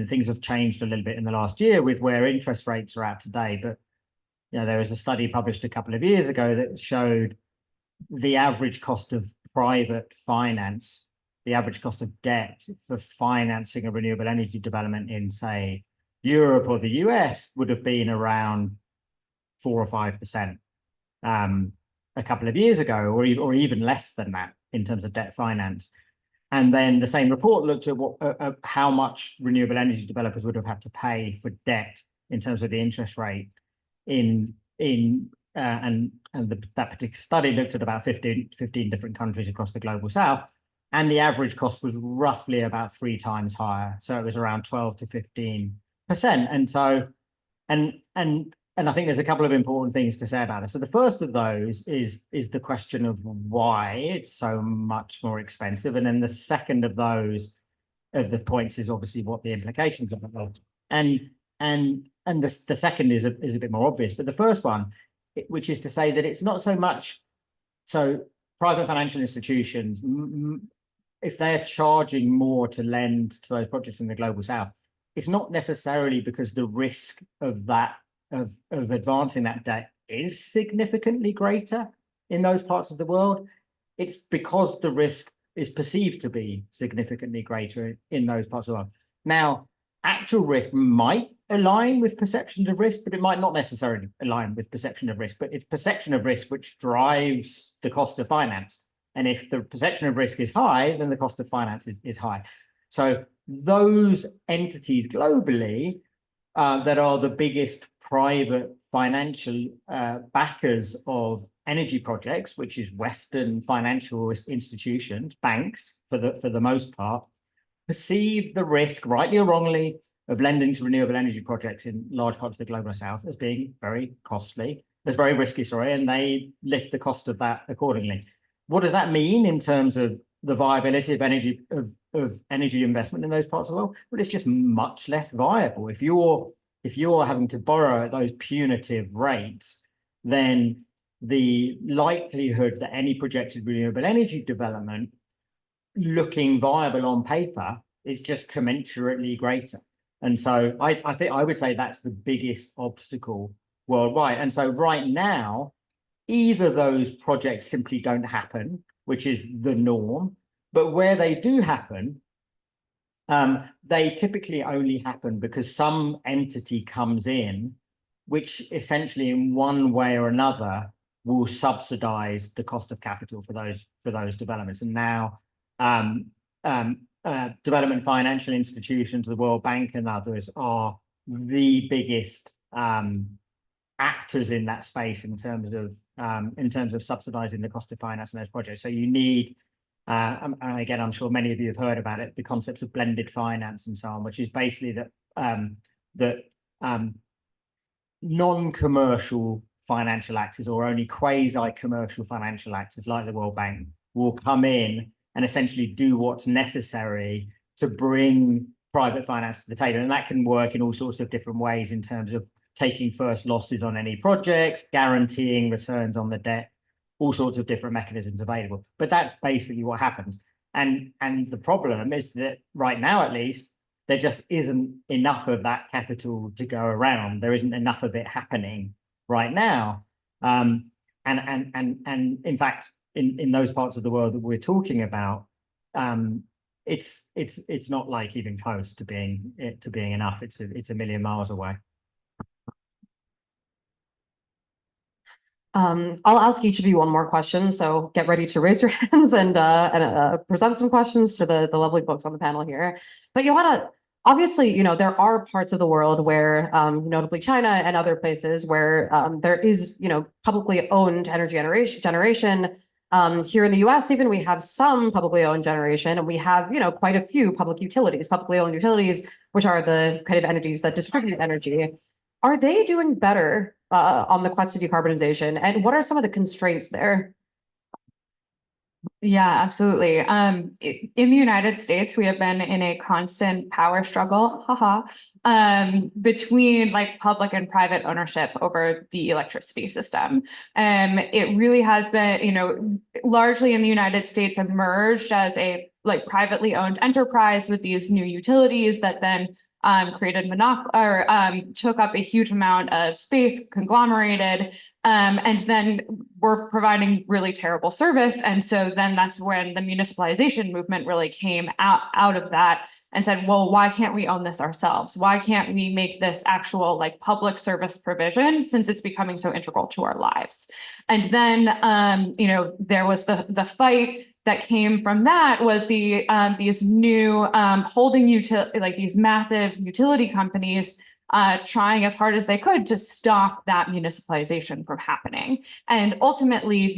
D: things have changed a little bit in the last year with where interest rates are at today, but there was a study published a couple of years ago that showed the average cost of private finance, the average cost of debt for financing a renewable energy development in, say, Europe or the US would have been around 4 or 5% a couple of years ago, or even less than that in terms of debt finance. And then the same report looked at how much renewable energy developers would have had to pay for debt in terms of the interest rate that particular study looked at about 15 different countries across the global south, and the average cost was roughly about 3 times higher. So it was around 12 to 15%. And so, and I think there's a couple of important things to say about it. So the first of those is the question of why it's so much more expensive. And then the second of the points is obviously what the implications are. And the second is a bit more obvious. But the first one, which is to say that it's not so much, so private financial institutions, if they're charging more to lend to those projects in the global south, it's not necessarily because the risk of that, of advancing that debt is significantly greater in those parts of the world. It's because the risk is perceived to be significantly greater in those parts of the world. Now, actual risk might align with perceptions of risk, but it might not necessarily align with perception of risk. But it's perception of risk which drives the cost of finance. And if the perception of risk is high, then the cost of finance is high. So those entities globally that are the biggest private financial backers of energy projects, which is Western financial institutions, banks for the most part, perceive the risk, rightly or wrongly, of lending to renewable energy projects in large parts of the global south as being very costly, as very risky, and they lift the cost of that accordingly. What does that mean in terms of the viability of energy investment in those parts of the world? Well, it's just much less viable. If you're having to borrow at those punitive rates, then the likelihood that any projected renewable energy development looking viable on paper is just commensurately greater. And so I think I would say that's the biggest obstacle worldwide. And so right now, either those projects simply don't happen, which is the norm, but where they do happen, they typically only happen because some entity comes in, which essentially in one way or another will subsidize the cost of capital for those developments. And now development financial institutions, the World Bank and others are the biggest actors in that space in terms of subsidizing the cost of finance in those projects. So you need, and again, I'm sure many of you have heard about it, the concepts of blended finance and so on, which is basically that non-commercial financial actors or only quasi-commercial financial actors like the World Bank will come in and essentially do what's necessary to bring private finance to the table. And that can work in all sorts of different ways in terms of taking first losses on any projects, guaranteeing returns on the debt, all sorts of different mechanisms available. But that's basically what happens. And the problem is that right now, at least, there just isn't enough of that capital to go around. There isn't enough of it happening right now. And in fact, in those parts of the world that we're talking about, it's not like even close to being enough. It's a million miles away.
C: I'll ask each of you one more question, so get ready to raise your hands and present some questions to the lovely folks on the panel here. But Johanna, obviously, there are parts of the world where, notably China and other places where there is, publicly owned energy generation. Here in the US, even we have some publicly owned generation, and we have, quite a few publicly owned utilities, which are the kind of entities that distribute energy. Are they doing better on the quest to decarbonization? And what are some of the constraints there?
E: Yeah, absolutely. In the United States, we have been in a constant power struggle, between like public and private ownership over the electricity system. It really has been, largely in the United States emerged as a like privately owned enterprise with these new utilities that then created took up a huge amount of space, conglomerated, and then we're providing really terrible service. And so then that's when the municipalization movement really came out of that and said, well, why can't we own this ourselves? Why can't we make this actual like public service provision since it's becoming so integral to our lives? And then, there was the fight that came from that was these new these massive utility companies trying as hard as they could to stop that municipalization from happening. And ultimately,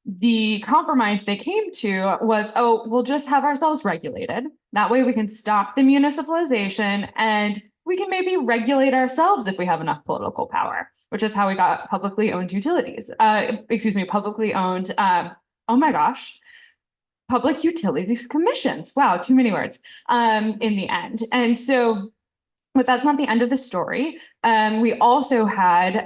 E: the compromise they came to was, oh, we'll just have ourselves regulated. That way we can stop the municipalization and we can maybe regulate ourselves if we have enough political power, which is how we got publicly owned utilities. Publicly owned, oh my gosh, public utilities commissions. Wow, too many words in the end. And so, but that's not the end of the story. We also had,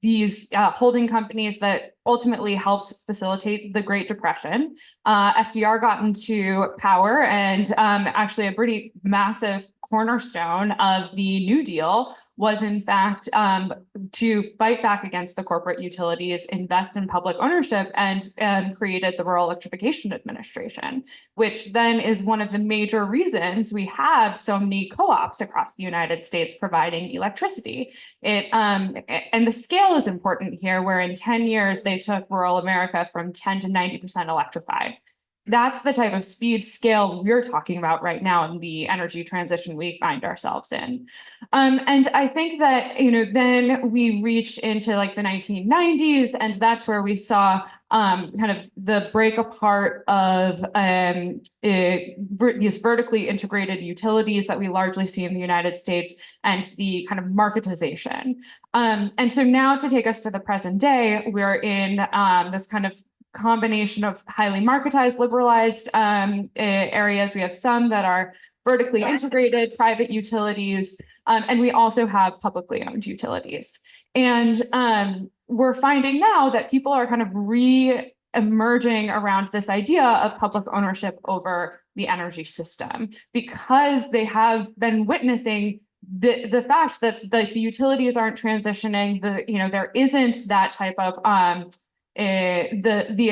E: these holding companies that ultimately helped facilitate the Great Depression. FDR got into power, and actually a pretty massive cornerstone of the New Deal was in fact to fight back against the corporate utilities, invest in public ownership, and created the Rural Electrification Administration, which then is one of the major reasons we have so many co-ops across the United States providing electricity. And the scale is important here, where in 10 years, they took rural America from 10 to 90% electrified. That's the type of speed scale we're talking about right now in the energy transition we find ourselves in. And I think that, then we reached into like the 1990s, and that's where we saw kind of the break apart of these vertically integrated utilities that we largely see in the United States and the kind of marketization. And so now to take us to the present day, we're in this kind of combination of highly marketized, liberalized areas. We have some that are vertically integrated private utilities, and we also have publicly owned utilities. And we're finding now that people are kind of re-emerging around this idea of public ownership over the energy system, because they have been witnessing the fact that the utilities aren't transitioning. There isn't that type of the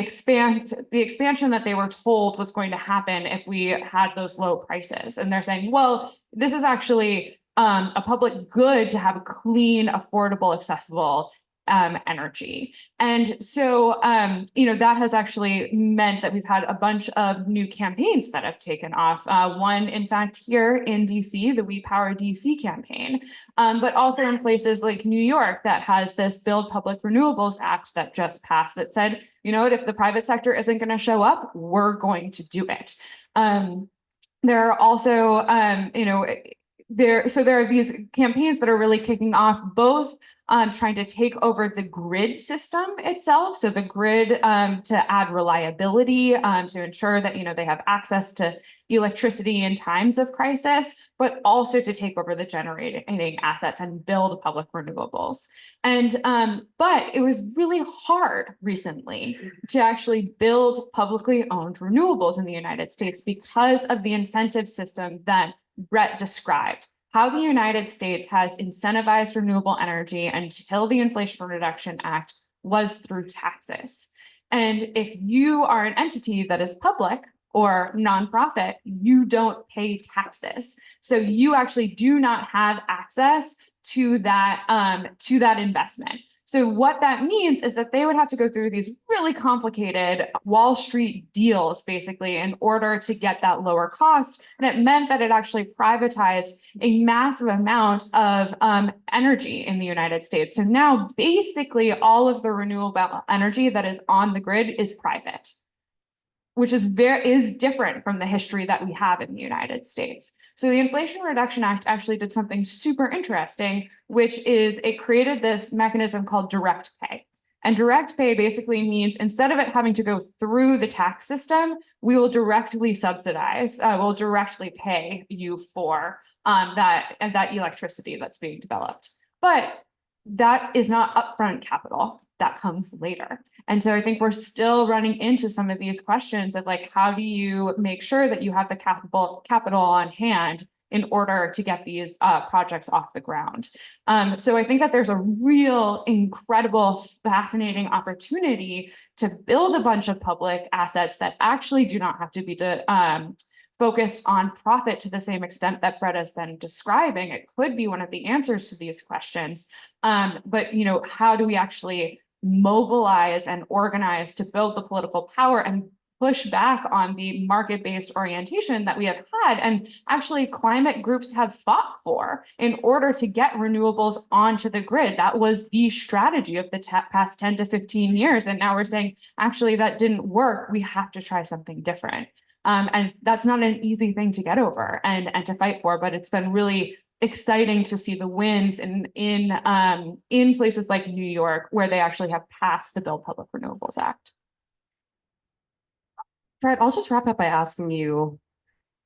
E: expansion that they were told was going to happen if we had those low prices. And they're saying, well, this is actually a public good to have clean, affordable, accessible energy. And so, that has actually meant that we've had a bunch of new campaigns that have taken off. One, in fact, here in DC, the We Power DC campaign, but also in places like New York that has this Build Public Renewables Act that just passed that said, if the private sector isn't going to show up, we're going to do it. There are also, there are these campaigns that are really kicking off, both trying to take over the grid system itself. So the grid to add reliability, to ensure that, they have access to electricity in times of crisis, but also to take over the generating assets and build public renewables. And but it was really hard recently to actually build publicly owned renewables in the United States because of the incentive system that Brett described. How the United States has incentivized renewable energy until the Inflation Reduction Act was through taxes. And if you are an entity that is public or nonprofit, you don't pay taxes. So you actually do not have access to that investment. So what that means is that they would have to go through these really complicated Wall Street deals, basically, in order to get that lower cost. And it meant that it actually privatized a massive amount of energy in the United States. So now basically all of the renewable energy that is on the grid is private, which is different from the history that we have in the United States. So the Inflation Reduction Act actually did something super interesting, which is it created this mechanism called direct pay. And direct pay basically means instead of it having to go through the tax system, we will directly subsidize, we'll directly pay you for that electricity that's being developed. But that is not upfront capital, that comes later. And so I think we're still running into some of these questions of like, how do you make sure that you have the capital on hand in order to get these projects off the ground? So I think that there's a real incredible, fascinating opportunity to build a bunch of public assets that actually do not have to be focused on profit to the same extent that Brett has been describing. It could be one of the answers to these questions. But how do we actually mobilize and organize to build the political power and push back on the market-based orientation that we have had and actually climate groups have fought for in order to get renewables onto the grid? That was the strategy of the past 10 to 15 years. And now we're saying, actually, that didn't work. We have to try something different. And that's not an easy thing to get over and to fight for, but it's been really exciting to see the wins in places like New York, where they actually have passed the Build Public Renewables Act.
C: Fred, I'll just wrap up by asking you,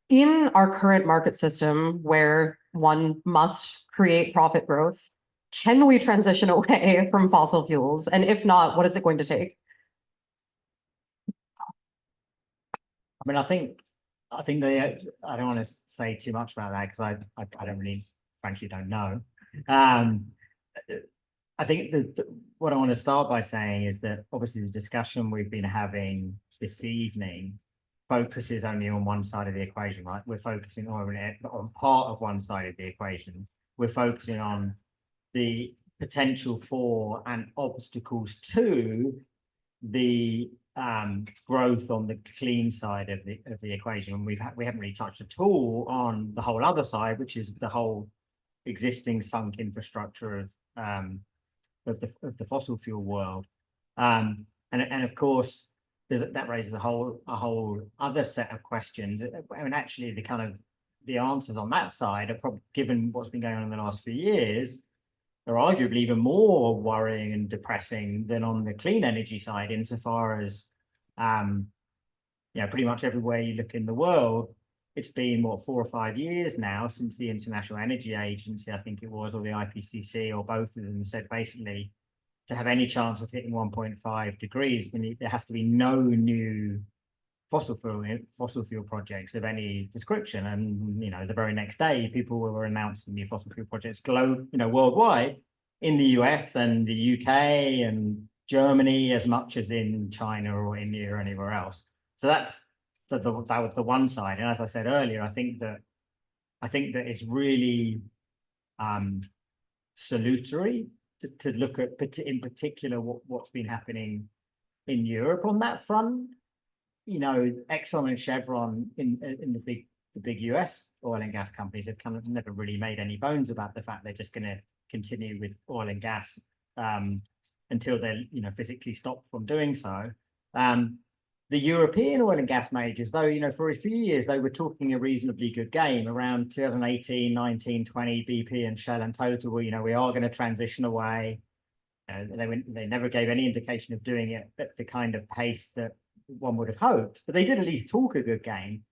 C: in our current market system where one must create profit growth, can we transition away from fossil fuels? And if not, what is it going to take?
D: I mean, I think I don't want to say too much about that because I don't really, frankly, don't know. I think that what I want to start by saying is that obviously the discussion we've been having this evening focuses only on one side of the equation, right? We're focusing on part of one side of the equation. We're focusing on the potential for and obstacles to the growth on the clean side of the equation, and we haven't really touched at all on the whole other side, which is the whole existing sunk infrastructure of the fossil fuel world, and of course that raises a whole other set of questions. I mean, actually, the answers on that side are probably, given what's been going on in the last few years, are arguably even more worrying and depressing than on the clean energy side, insofar as, pretty much everywhere you look in the world, it's been, 4 or 5 years now since the International Energy Agency, I think it was, or the IPCC, or both of them, said basically to have any chance of hitting 1.5 degrees, there has to be no new fossil fuel projects of any description. And the very next day, people were announcing new fossil fuel projects worldwide, in the US and the UK and Germany, as much as in China or India or anywhere else. So that was the one side. And as I said earlier, I think that it's really salutary to look at, in particular, what's been happening in Europe on that front. Exxon and Chevron in the big US oil and gas companies have kind of never really made any bones about the fact they're just going to continue with oil and gas until they're physically stopped from doing so. The European oil and gas majors, though, for a few years they were talking a reasonably good game around 2018, 19, 20, BP and Shell and Total. We are going to transition away. They never gave any indication of doing it at the kind of pace that one would have hoped, but they did at least talk a good game.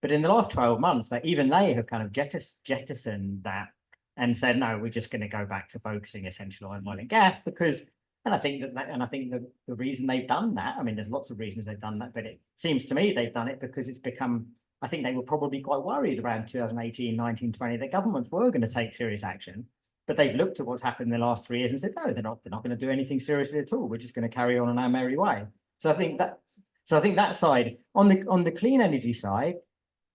D: But in the last 12 months, even they have kind of jettisoned that and said, no, we're just going to go back to focusing essentially on oil and gas, because, and I think that the reason they've done that, I mean, there's lots of reasons they've done that, but it seems to me they've done it because it's become, I think they were probably quite worried around 2018, 19, 20, that governments were going to take serious action. But they've looked at what's happened in the last 3 years and said, no, they're not going to do anything seriously at all. We're just going to carry on in our merry way. So I think that side, on the clean energy side,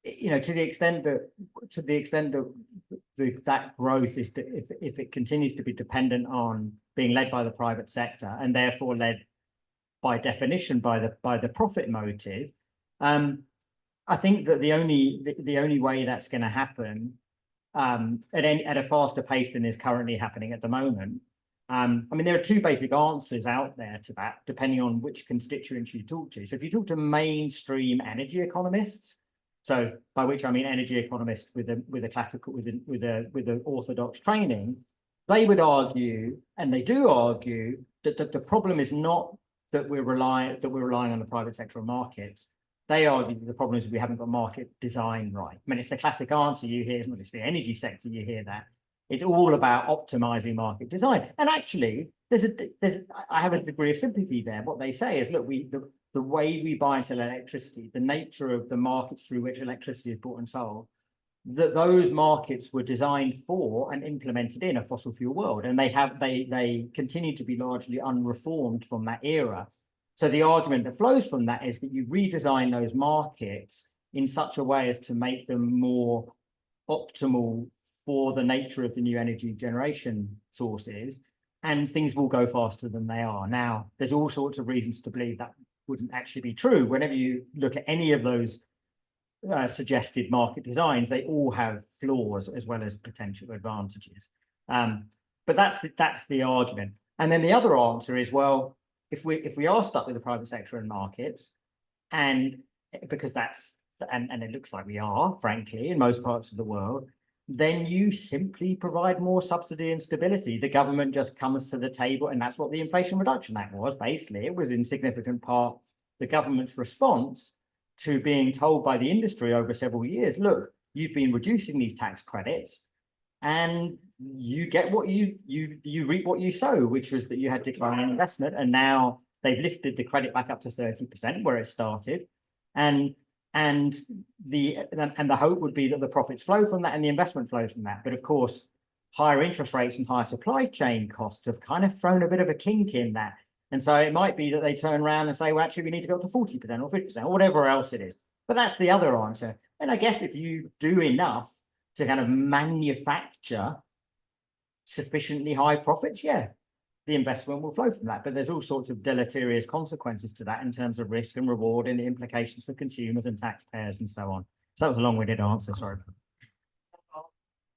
D: to the extent that that growth is, if it continues to be dependent on being led by the private sector and therefore led by definition by the profit motive, I think that the only way that's going to happen at a faster pace than is currently happening at the moment. I mean, there are two basic answers out there to that, depending on which constituents you talk to. So if you talk to mainstream energy economists, so by which I mean energy economists with a orthodox training, they would argue, and they do argue, that the problem is not that we're relying on the private sector or markets. They argue that the problem is we haven't got market design right. I mean, it's the classic answer you hear, it's not just the energy sector, you hear that. It's all about optimizing market design. And actually, I have a degree of sympathy there. What they say is, look, the way we buy and sell electricity, the nature of the markets through which electricity is bought and sold, that those markets were designed for and implemented in a fossil fuel world, and they continue to be largely unreformed from that era. So the argument that flows from that is that you redesign those markets in such a way as to make them more optimal for the nature of the new energy generation sources, and things will go faster than they are. Now, there's all sorts of reasons to believe that wouldn't actually be true. Whenever you look at any of those suggested market designs, they all have flaws as well as potential advantages. But that's the argument. And then the other answer is, well, if we are stuck with the private sector and markets, and because and it looks like we are, frankly, in most parts of the world, then you simply provide more subsidy and stability. The government just comes to the table, and that's what the Inflation Reduction Act was. Basically, it was in significant part the government's response to being told by the industry over several years, look, you've been reducing these tax credits, and you get what you reap what you sow, which was that you had declining investment, and now they've lifted the credit back up to 30% where it started, and the hope would be that the profits flow from that and the investment flows from that. But of course, higher interest rates and higher supply chain costs have kind of thrown a bit of a kink in that. And so it might be that they turn around and say, well, actually, we need to go up to 40% or 50% or whatever else it is. But that's the other answer. And I guess if you do enough to kind of manufacture sufficiently high profits, yeah, the investment will flow from that. But there's all sorts of deleterious consequences to that in terms of risk and reward and the implications for consumers and taxpayers and so on. So that was a long-winded answer, sorry.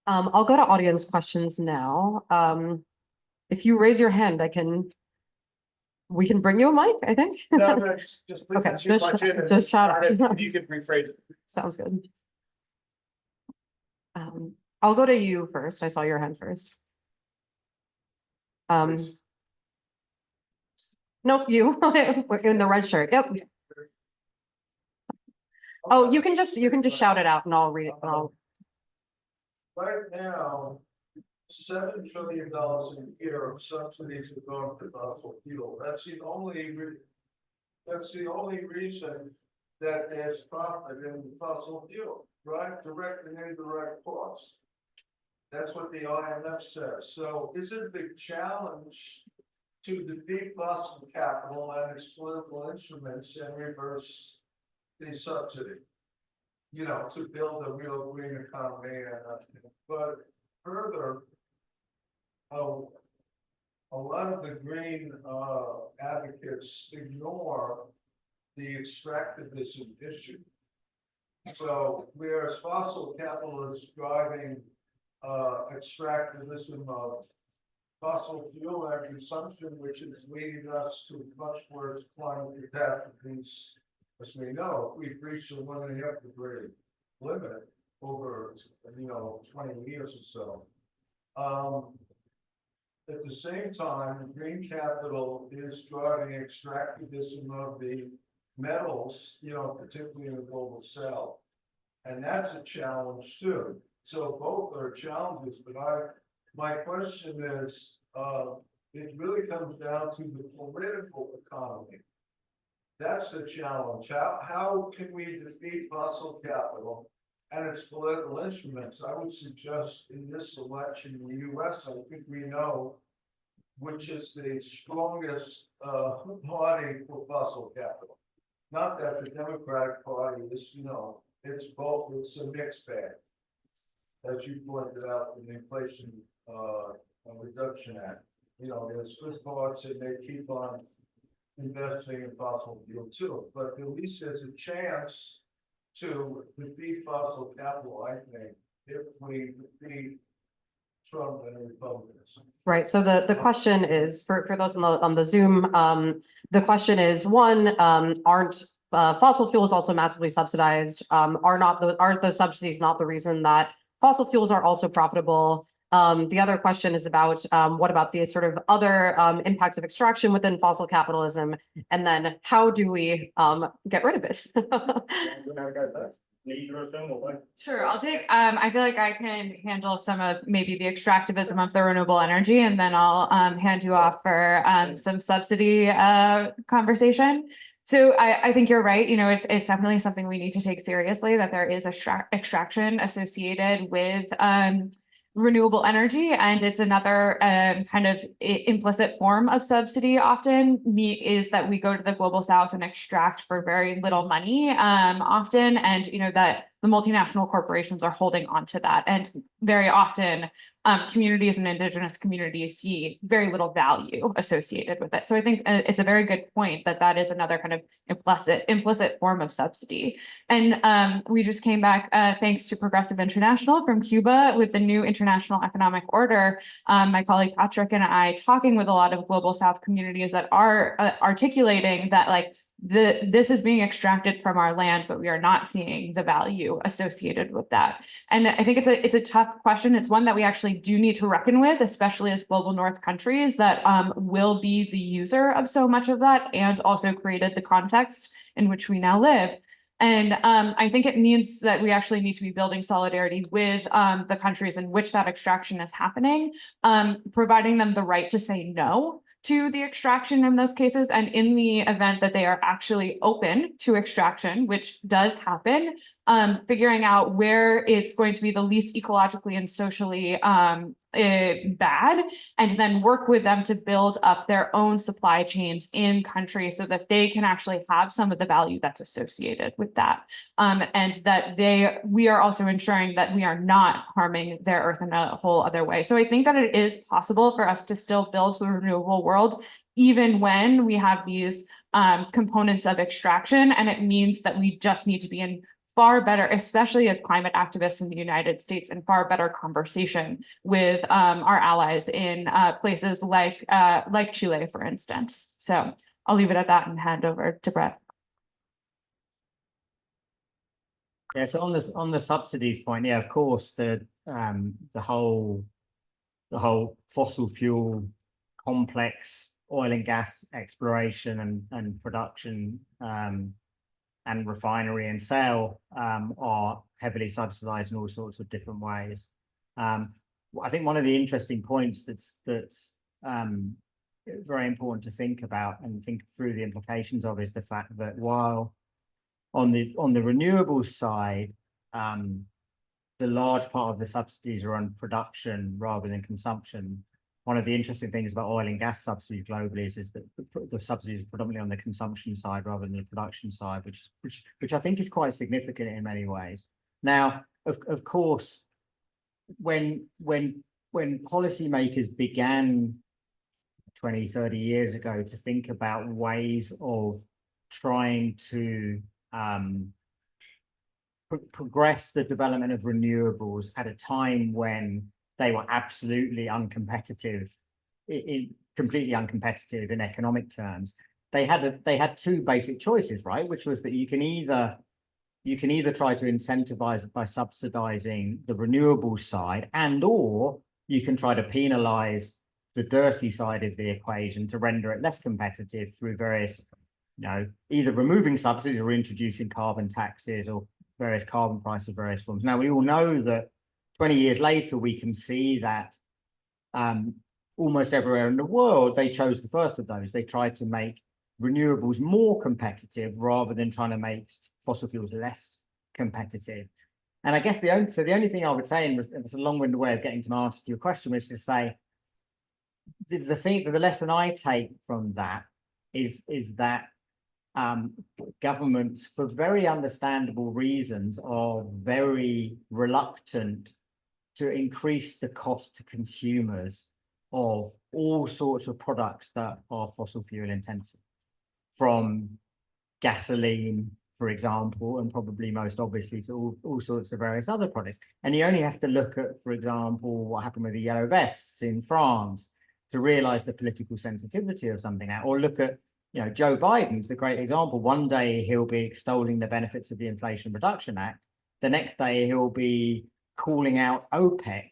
C: I'll go to audience questions now. If you raise your hand, we can bring you a mic, I think.
A: No, just please
C: Okay,
A: ask your
C: just
A: question and
C: just shout
A: if
C: out.
A: you could rephrase it.
C: Sounds good. I'll go to you first. I saw your hand first.
A: Please.
C: Nope, you in the red shirt. Yep. Oh, you can just shout it out and I'll read it. And I'll.
F: Right now, $7 trillion a year of subsidies are going to fossil fuel. That's the only reason that there's profit in fossil fuel, right? Direct and indirect costs. That's what the IMF says. So is it a big challenge to defeat fossil capital and its political instruments and reverse the subsidy? You know, to build a real green economy, but further, a lot of the green advocates ignore the extractivism issue. So whereas fossil capital is driving extractivism of fossil fuel and consumption, which is leading us to much worse climate catastrophes. As we know, we've reached a 1.5 degree limit over 20 years or so. At the same time, green capital is driving extractivism of the metals, particularly in the global south, and that's a challenge too. So both are challenges, but my question is, it really comes down to the political economy. That's the challenge. How can we defeat fossil capital and its political instruments? I would suggest in this election in the US, I think we know which is the strongest party for fossil capital. Not that the Democratic Party is, it's both, it's a mixed bag. As you pointed out in the Inflation Reduction Act, there's good parts and they keep on investing in fossil fuel too, but at least there's a chance to defeat fossil capital, I think, if we defeat Trump and Republicans.
C: Right. So the question is for those on the Zoom, the question is one, aren't fossil fuels also massively subsidized? Aren't those subsidies not the reason that fossil fuels are also profitable? The other question is about what about the sort of other impacts of extraction within fossil capitalism? And then how do we get rid of it?
E: Sure, I'll take, I feel like I can handle some of maybe the extractivism of the renewable energy, and then I'll hand you off for some subsidy conversation. So I think you're right, you know, it's definitely something we need to take seriously, that there is extraction associated with renewable energy, and it's another kind of implicit form of subsidy often is that we go to the global south and extract for very little money often, and you know that the multinational corporations are holding on to that, and very often communities and indigenous communities see very little value associated with it. So I think it's a very good point that that is another kind of implicit form of subsidy. And we just came back thanks to Progressive International from Cuba with the new international economic order. My colleague Patrick and I talking with a lot of global south communities that are articulating that like this is being extracted from our land, but we are not seeing the value associated with that. And I think it's a tough question. It's one that we actually do need to reckon with, especially as global north countries that will be the user of so much of that and also created the context in which we now live. And I think it means that we actually need to be building solidarity with the countries in which that extraction is happening, providing them the right to say no to the extraction in those cases. And in the event that they are actually open to extraction, which does happen, figuring out where it's going to be the least ecologically and socially bad, and then work with them to build up their own supply chains in countries so that they can actually have some of the value that's associated with that. And that we are also ensuring that we are not harming their earth in a whole other way. So I think that it is possible for us to still build the renewable world, even when we have these components of extraction. And it means that we just need to be in far better, especially as climate activists in the United States, and far better conversation with our allies in places like Chile, for instance. So I'll leave it at that and hand over to Brett.
D: Yeah, so on the subsidies point, yeah, of course, the whole fossil fuel complex, oil and gas exploration and production and refinery and sale are heavily subsidized in all sorts of different ways. I think one of the interesting points that's very important to think about and think through the implications of is the fact that while on the renewables side, the large part of the subsidies are on production rather than consumption. One of the interesting things about oil and gas subsidies globally is that the subsidies are predominantly on the consumption side rather than the production side, which I think is quite significant in many ways. Now, of course, when policymakers began 20, 30 years ago to think about ways of trying to progress the development of renewables at a time when they were absolutely uncompetitive, completely uncompetitive in economic terms, they had two basic choices, right? Which was that you can either try to incentivize by subsidizing the renewables side, or you can try to penalize the dirty side of the equation to render it less competitive through various, either removing subsidies or introducing carbon taxes or various carbon prices of various forms. Now, we all know that 20 years later, we can see that almost everywhere in the world, they chose the first of those. They tried to make renewables more competitive rather than trying to make fossil fuels less competitive. And I guess the only thing I would say, and it's a long-winded way of getting to my answer to your question, is to say the lesson I take from that is that governments, for very understandable reasons, are very reluctant to increase the cost to consumers of all sorts of products that are fossil fuel intensive, from gasoline, for example, and probably most obviously to all sorts of various other products. And you only have to look at, for example, what happened with the yellow vests in France to realize the political sensitivity of something like that, or look at, Joe Biden's the great example. One day he'll be extolling the benefits of the Inflation Reduction Act. The next day he'll be calling out OPEC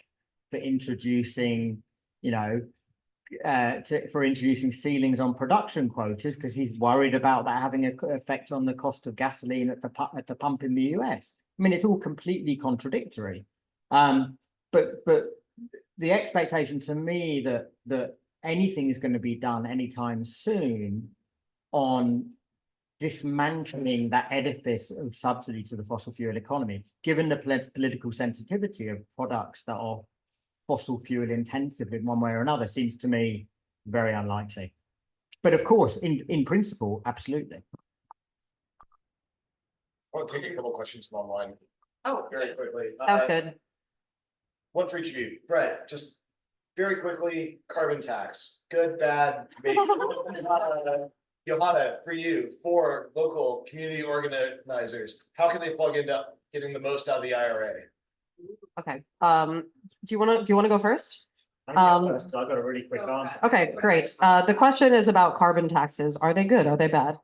D: for introducing, for introducing ceilings on production quotas because he's worried about that having an effect on the cost of gasoline at the pump in the US. I mean, it's all completely contradictory. But the expectation to me that anything is going to be done anytime soon on dismantling that edifice of subsidy to the fossil fuel economy, given the political sensitivity of products that are fossil fuel intensive in one way or another, seems to me very unlikely. But of course, in principle, absolutely.
A: I'll take a couple questions from online
C: Oh,
A: very quickly.
C: sounds good.
A: One for each of you. Brett, just very quickly, carbon tax, good, bad, maybe. Johanna, for you, for local community organizers, how can they plug into getting the most out of the IRA?
C: Okay. Do you want to go first?
D: I've got a really quick answer.
C: Okay, great. The question is about carbon taxes. Are they good? Are they bad?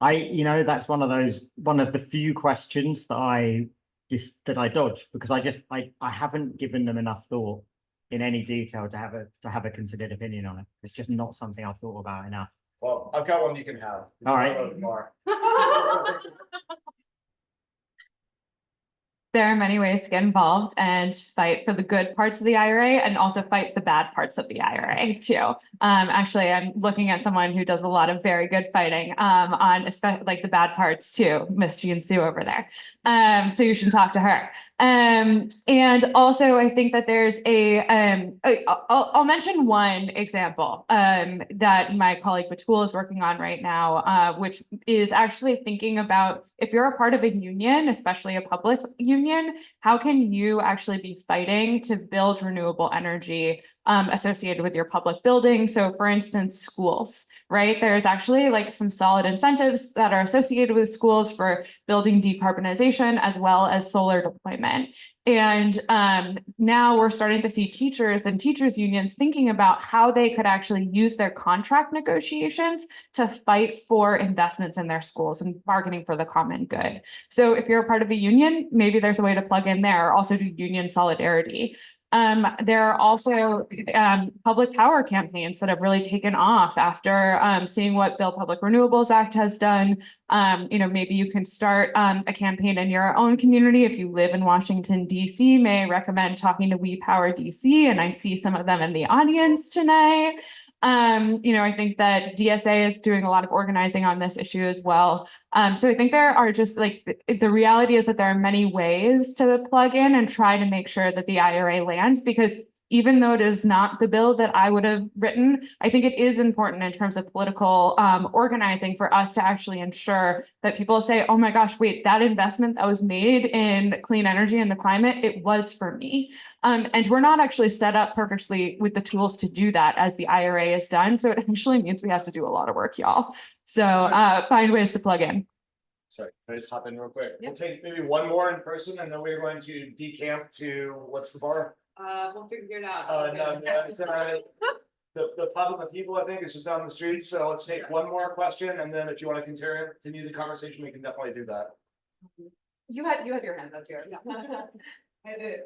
D: That's one of the few questions that I dodge because I haven't given them enough thought in any detail to have a considered opinion on it. It's just not something I've thought about enough.
A: Well, I've got one you can have.
D: All right.
E: There are many ways to get involved and fight for the good parts of the IRA and also fight the bad parts of the IRA too. Actually, I'm looking at someone who does a lot of very good fighting on especially like the bad parts too, Miss Jean Sue over there. So you should talk to her. And also I think that there's I'll mention one example that my colleague Batul is working on right now, which is actually thinking about if you're a part of a union, especially a public union, how can you actually be fighting to build renewable energy associated with your public buildings? So for instance, schools, right? There's actually like some solid incentives that are associated with schools for building decarbonization as well as solar deployment. And now we're starting to see teachers and teachers unions thinking about how they could actually use their contract negotiations to fight for investments in their schools and bargaining for the common good. So if you're a part of a union, maybe there's a way to plug in there, also do union solidarity. There are also public power campaigns that have really taken off after seeing what Build Public Renewables Act has done. Maybe you can start a campaign in your own community. If you live in Washington, D.C., may I recommend talking to We Power DC, and I see some of them in the audience tonight. I think that DSA is doing a lot of organizing on this issue as well. So I think there are just like, the reality is that there are many ways to plug in and try to make sure that the IRA lands, because even though it is not the bill that I would have written, I think it is important in terms of political organizing for us to actually ensure that people say, oh my gosh, wait, that investment that was made in clean energy and the climate, it was for me. And we're not actually set up perfectly with the tools to do that as the IRA is done. So it actually means we have to do a lot of work, y'all. So find ways to plug in.
A: Sorry, can I just hop in real quick?
C: Yep.
A: We'll take maybe one more in person and then we're going to decamp to, what's the bar?
B: We'll figure it out.
A: No, it's, the pub and the people, I think, is just down the street. So let's take one more question. And then if you want to continue the conversation, we can definitely do that.
C: You had your hand up here.
G: I did.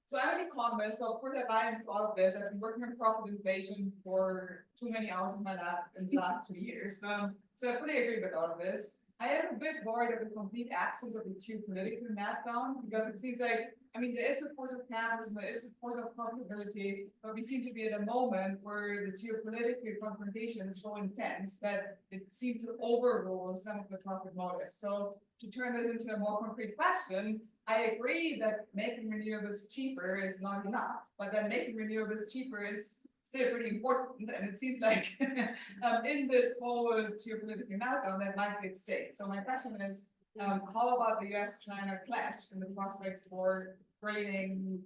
G: So I'm an economist, so of course I buy into all of this. I've been working on profitability for too many hours in my lab in the last 2 years. So I fully agree with all of this. I am a bit worried of the complete absence of the geopolitical meltdown, because it seems like, there is of course of capitalism, there is of course of profitability, but we seem to be at a moment where the geopolitical confrontation is so intense that it seems to overrule some of the profit motives. So to turn this into a more concrete question, I agree that making renewables cheaper is not enough, but then making renewables cheaper is still pretty important, and it seems like in this whole geopolitical meltdown that might be at stake. So my question is, how about the US-China clash and the prospects for draining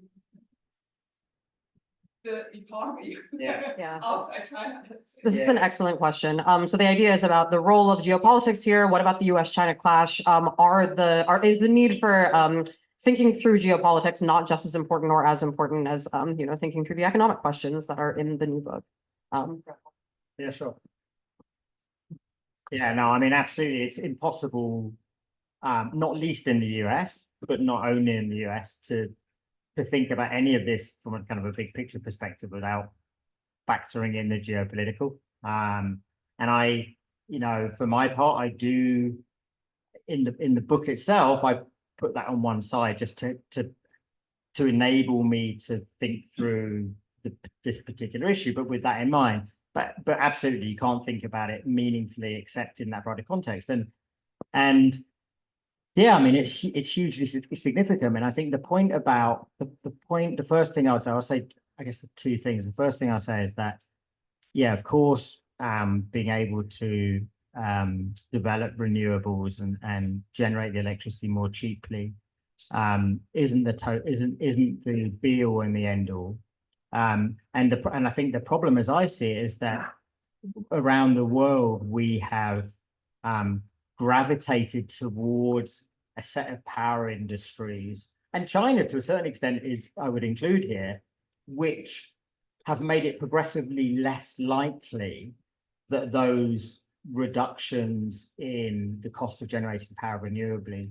G: the economy
C: Yeah.
G: outside China?
C: This is an excellent question. So the idea is about the role of geopolitics here. What about the US-China clash? Is the need for thinking through geopolitics not just as important or as important as thinking through the economic questions that are in the new book?
D: Yeah, sure. Yeah, no, absolutely. It's impossible, not least in the US, but not only in the US, to to think about any of this from a kind of a big picture perspective without factoring in the geopolitical. And I, for my part, I do in the book itself, I put that on one side just to enable me to think through this particular issue, but with that in mind. But absolutely, you can't think about it meaningfully except in that broader context. And yeah, I mean, it's hugely significant. And I think the point about the first thing I'll say, I guess the two things. The first thing I'll say is that, yeah, of course, being able to develop renewables and generate the electricity more cheaply isn't the be all and the end all. And I think the problem, as I see it, is that around the world we have gravitated towards a set of power industries, and China to a certain extent is, I would include here, which have made it progressively less likely that those reductions in the cost of generating power renewably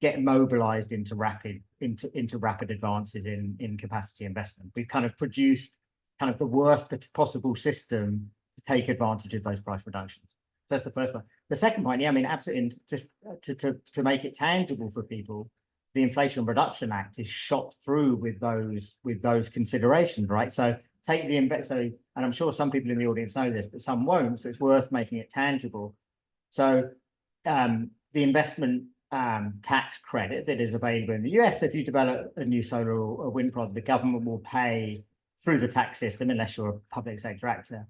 D: get mobilized into rapid advances in capacity investment. We've kind of produced kind of the worst possible system to take advantage of those price reductions. So that's the first one. The second point, yeah, I mean, absolutely, just to make it tangible for people, the Inflation Reduction Act is shot through with those considerations, right? So take the and I'm sure some people in the audience know this, but some won't. So it's worth making it tangible. So the investment tax credit that is available in the US, if you develop a new solar or wind project, the government will pay through the tax system, unless you're a public sector actor,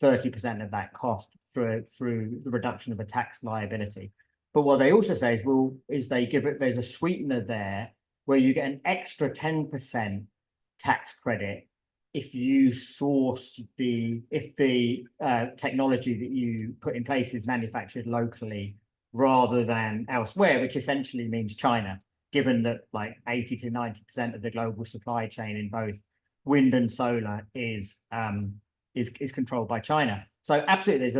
D: 30% of that cost through the reduction of a tax liability. But what they also say is they give it, there's a sweetener there where you get an extra 10% tax credit if you source if the technology that you put in place is manufactured locally rather than elsewhere, which essentially means China, given that like 80 to 90% of the global supply chain in both wind and solar is controlled by China. So absolutely,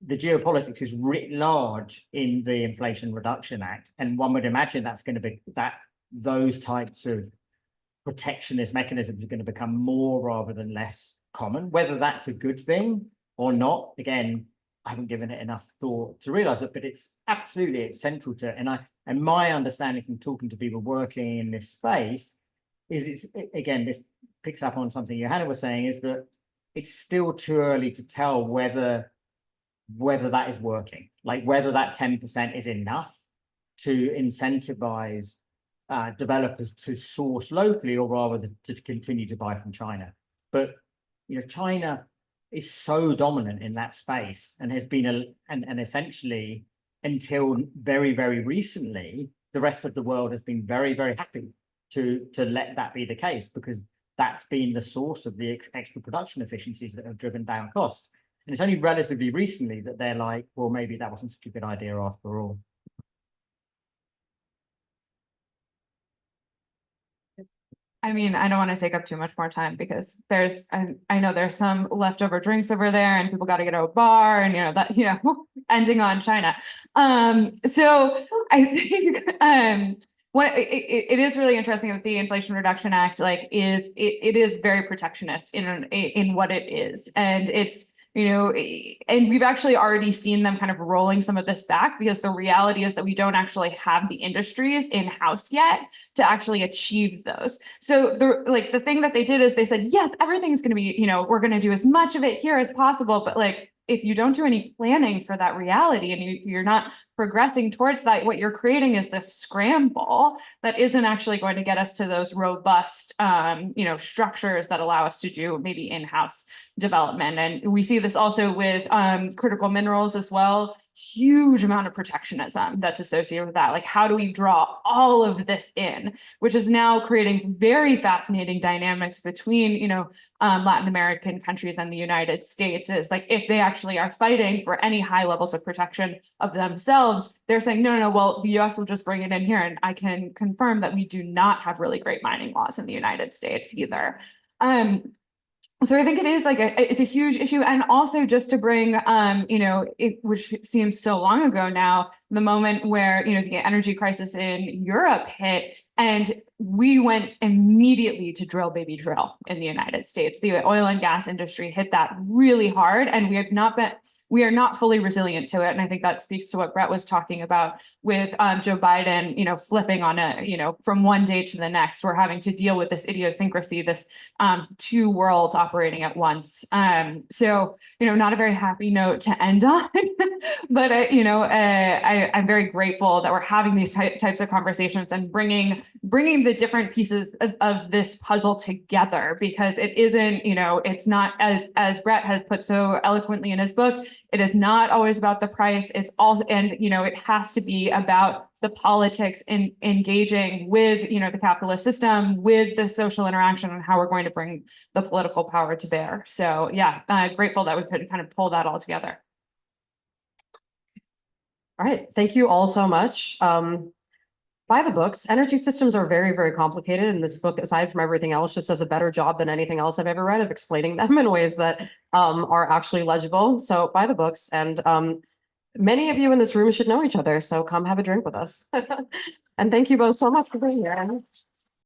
D: the geopolitics is writ large in the Inflation Reduction Act, and one would imagine that's going to be those types of protectionist mechanisms are going to become more rather than less common. Whether that's a good thing or not, again, I haven't given it enough thought to realize that, but it's central to it. And my understanding from talking to people working in this space is this picks up on something Johanna was saying, is that it's still too early to tell whether that is working, like whether that 10% is enough to incentivize developers to source locally or rather to continue to buy from China. But China is so dominant in that space and has been and essentially until very, very recently, the rest of the world has been very, very happy to let that be the case, because that's been the source of the extra production efficiencies that have driven down costs. And it's only relatively recently that they're like, well, maybe that wasn't such a good idea after all.
E: I mean, I don't want to take up too much more time because I know there's some leftover drinks over there and people got to get to a bar and, ending on China. So I think, it is really interesting that the Inflation Reduction Act, it is very protectionist in what it is. And it's, and we've actually already seen them kind of rolling some of this back, because the reality is that we don't actually have the industries in-house yet to actually achieve those. So the thing that they did is they said, yes, everything's going to be, we're going to do as much of it here as possible. But if you don't do any planning for that reality and you're not progressing towards that, what you're creating is this scramble that isn't actually going to get us to those robust, structures that allow us to do maybe in-house development. And we see this also with critical minerals as well. Huge amount of protectionism that's associated with that. Like, how do we draw all of this in, which is now creating very fascinating dynamics between, Latin American countries and the United States. Is like, if they actually are fighting for any high levels of protection of themselves, they're saying, no, well, the US will just bring it in here. And I can confirm that we do not have really great mining laws in the United States either. So I think it is like it's a huge issue. And also just to bring, which seems so long ago now, the moment where, the energy crisis in Europe hit and we went immediately to drill, baby, drill in the United States. The oil and gas industry hit that really hard and we are not fully resilient to it. And I think that speaks to what Brett was talking about with Joe Biden, flipping on from one day to the next. We're having to deal with this idiosyncrasy, this two worlds operating at once. So, not a very happy note to end on, but, I'm very grateful that we're having these types of conversations and bringing the different pieces of this puzzle together, because it isn't, it's not as Brett has put so eloquently in his book, it is not always about the price. It's also, and, it has to be about the politics in engaging with, the capitalist system, with the social interaction and how we're going to bring the political power to bear. So yeah, grateful that we could kind of pull that all together.
C: All right, thank you all so much. By the books, energy systems are very, very complicated, and this book, aside from everything else, just does a better job than anything else I've ever read of explaining them in ways that are actually legible. So buy the books, and many of you in this room should know each other, so come have a drink with us. And thank you both so much for being here.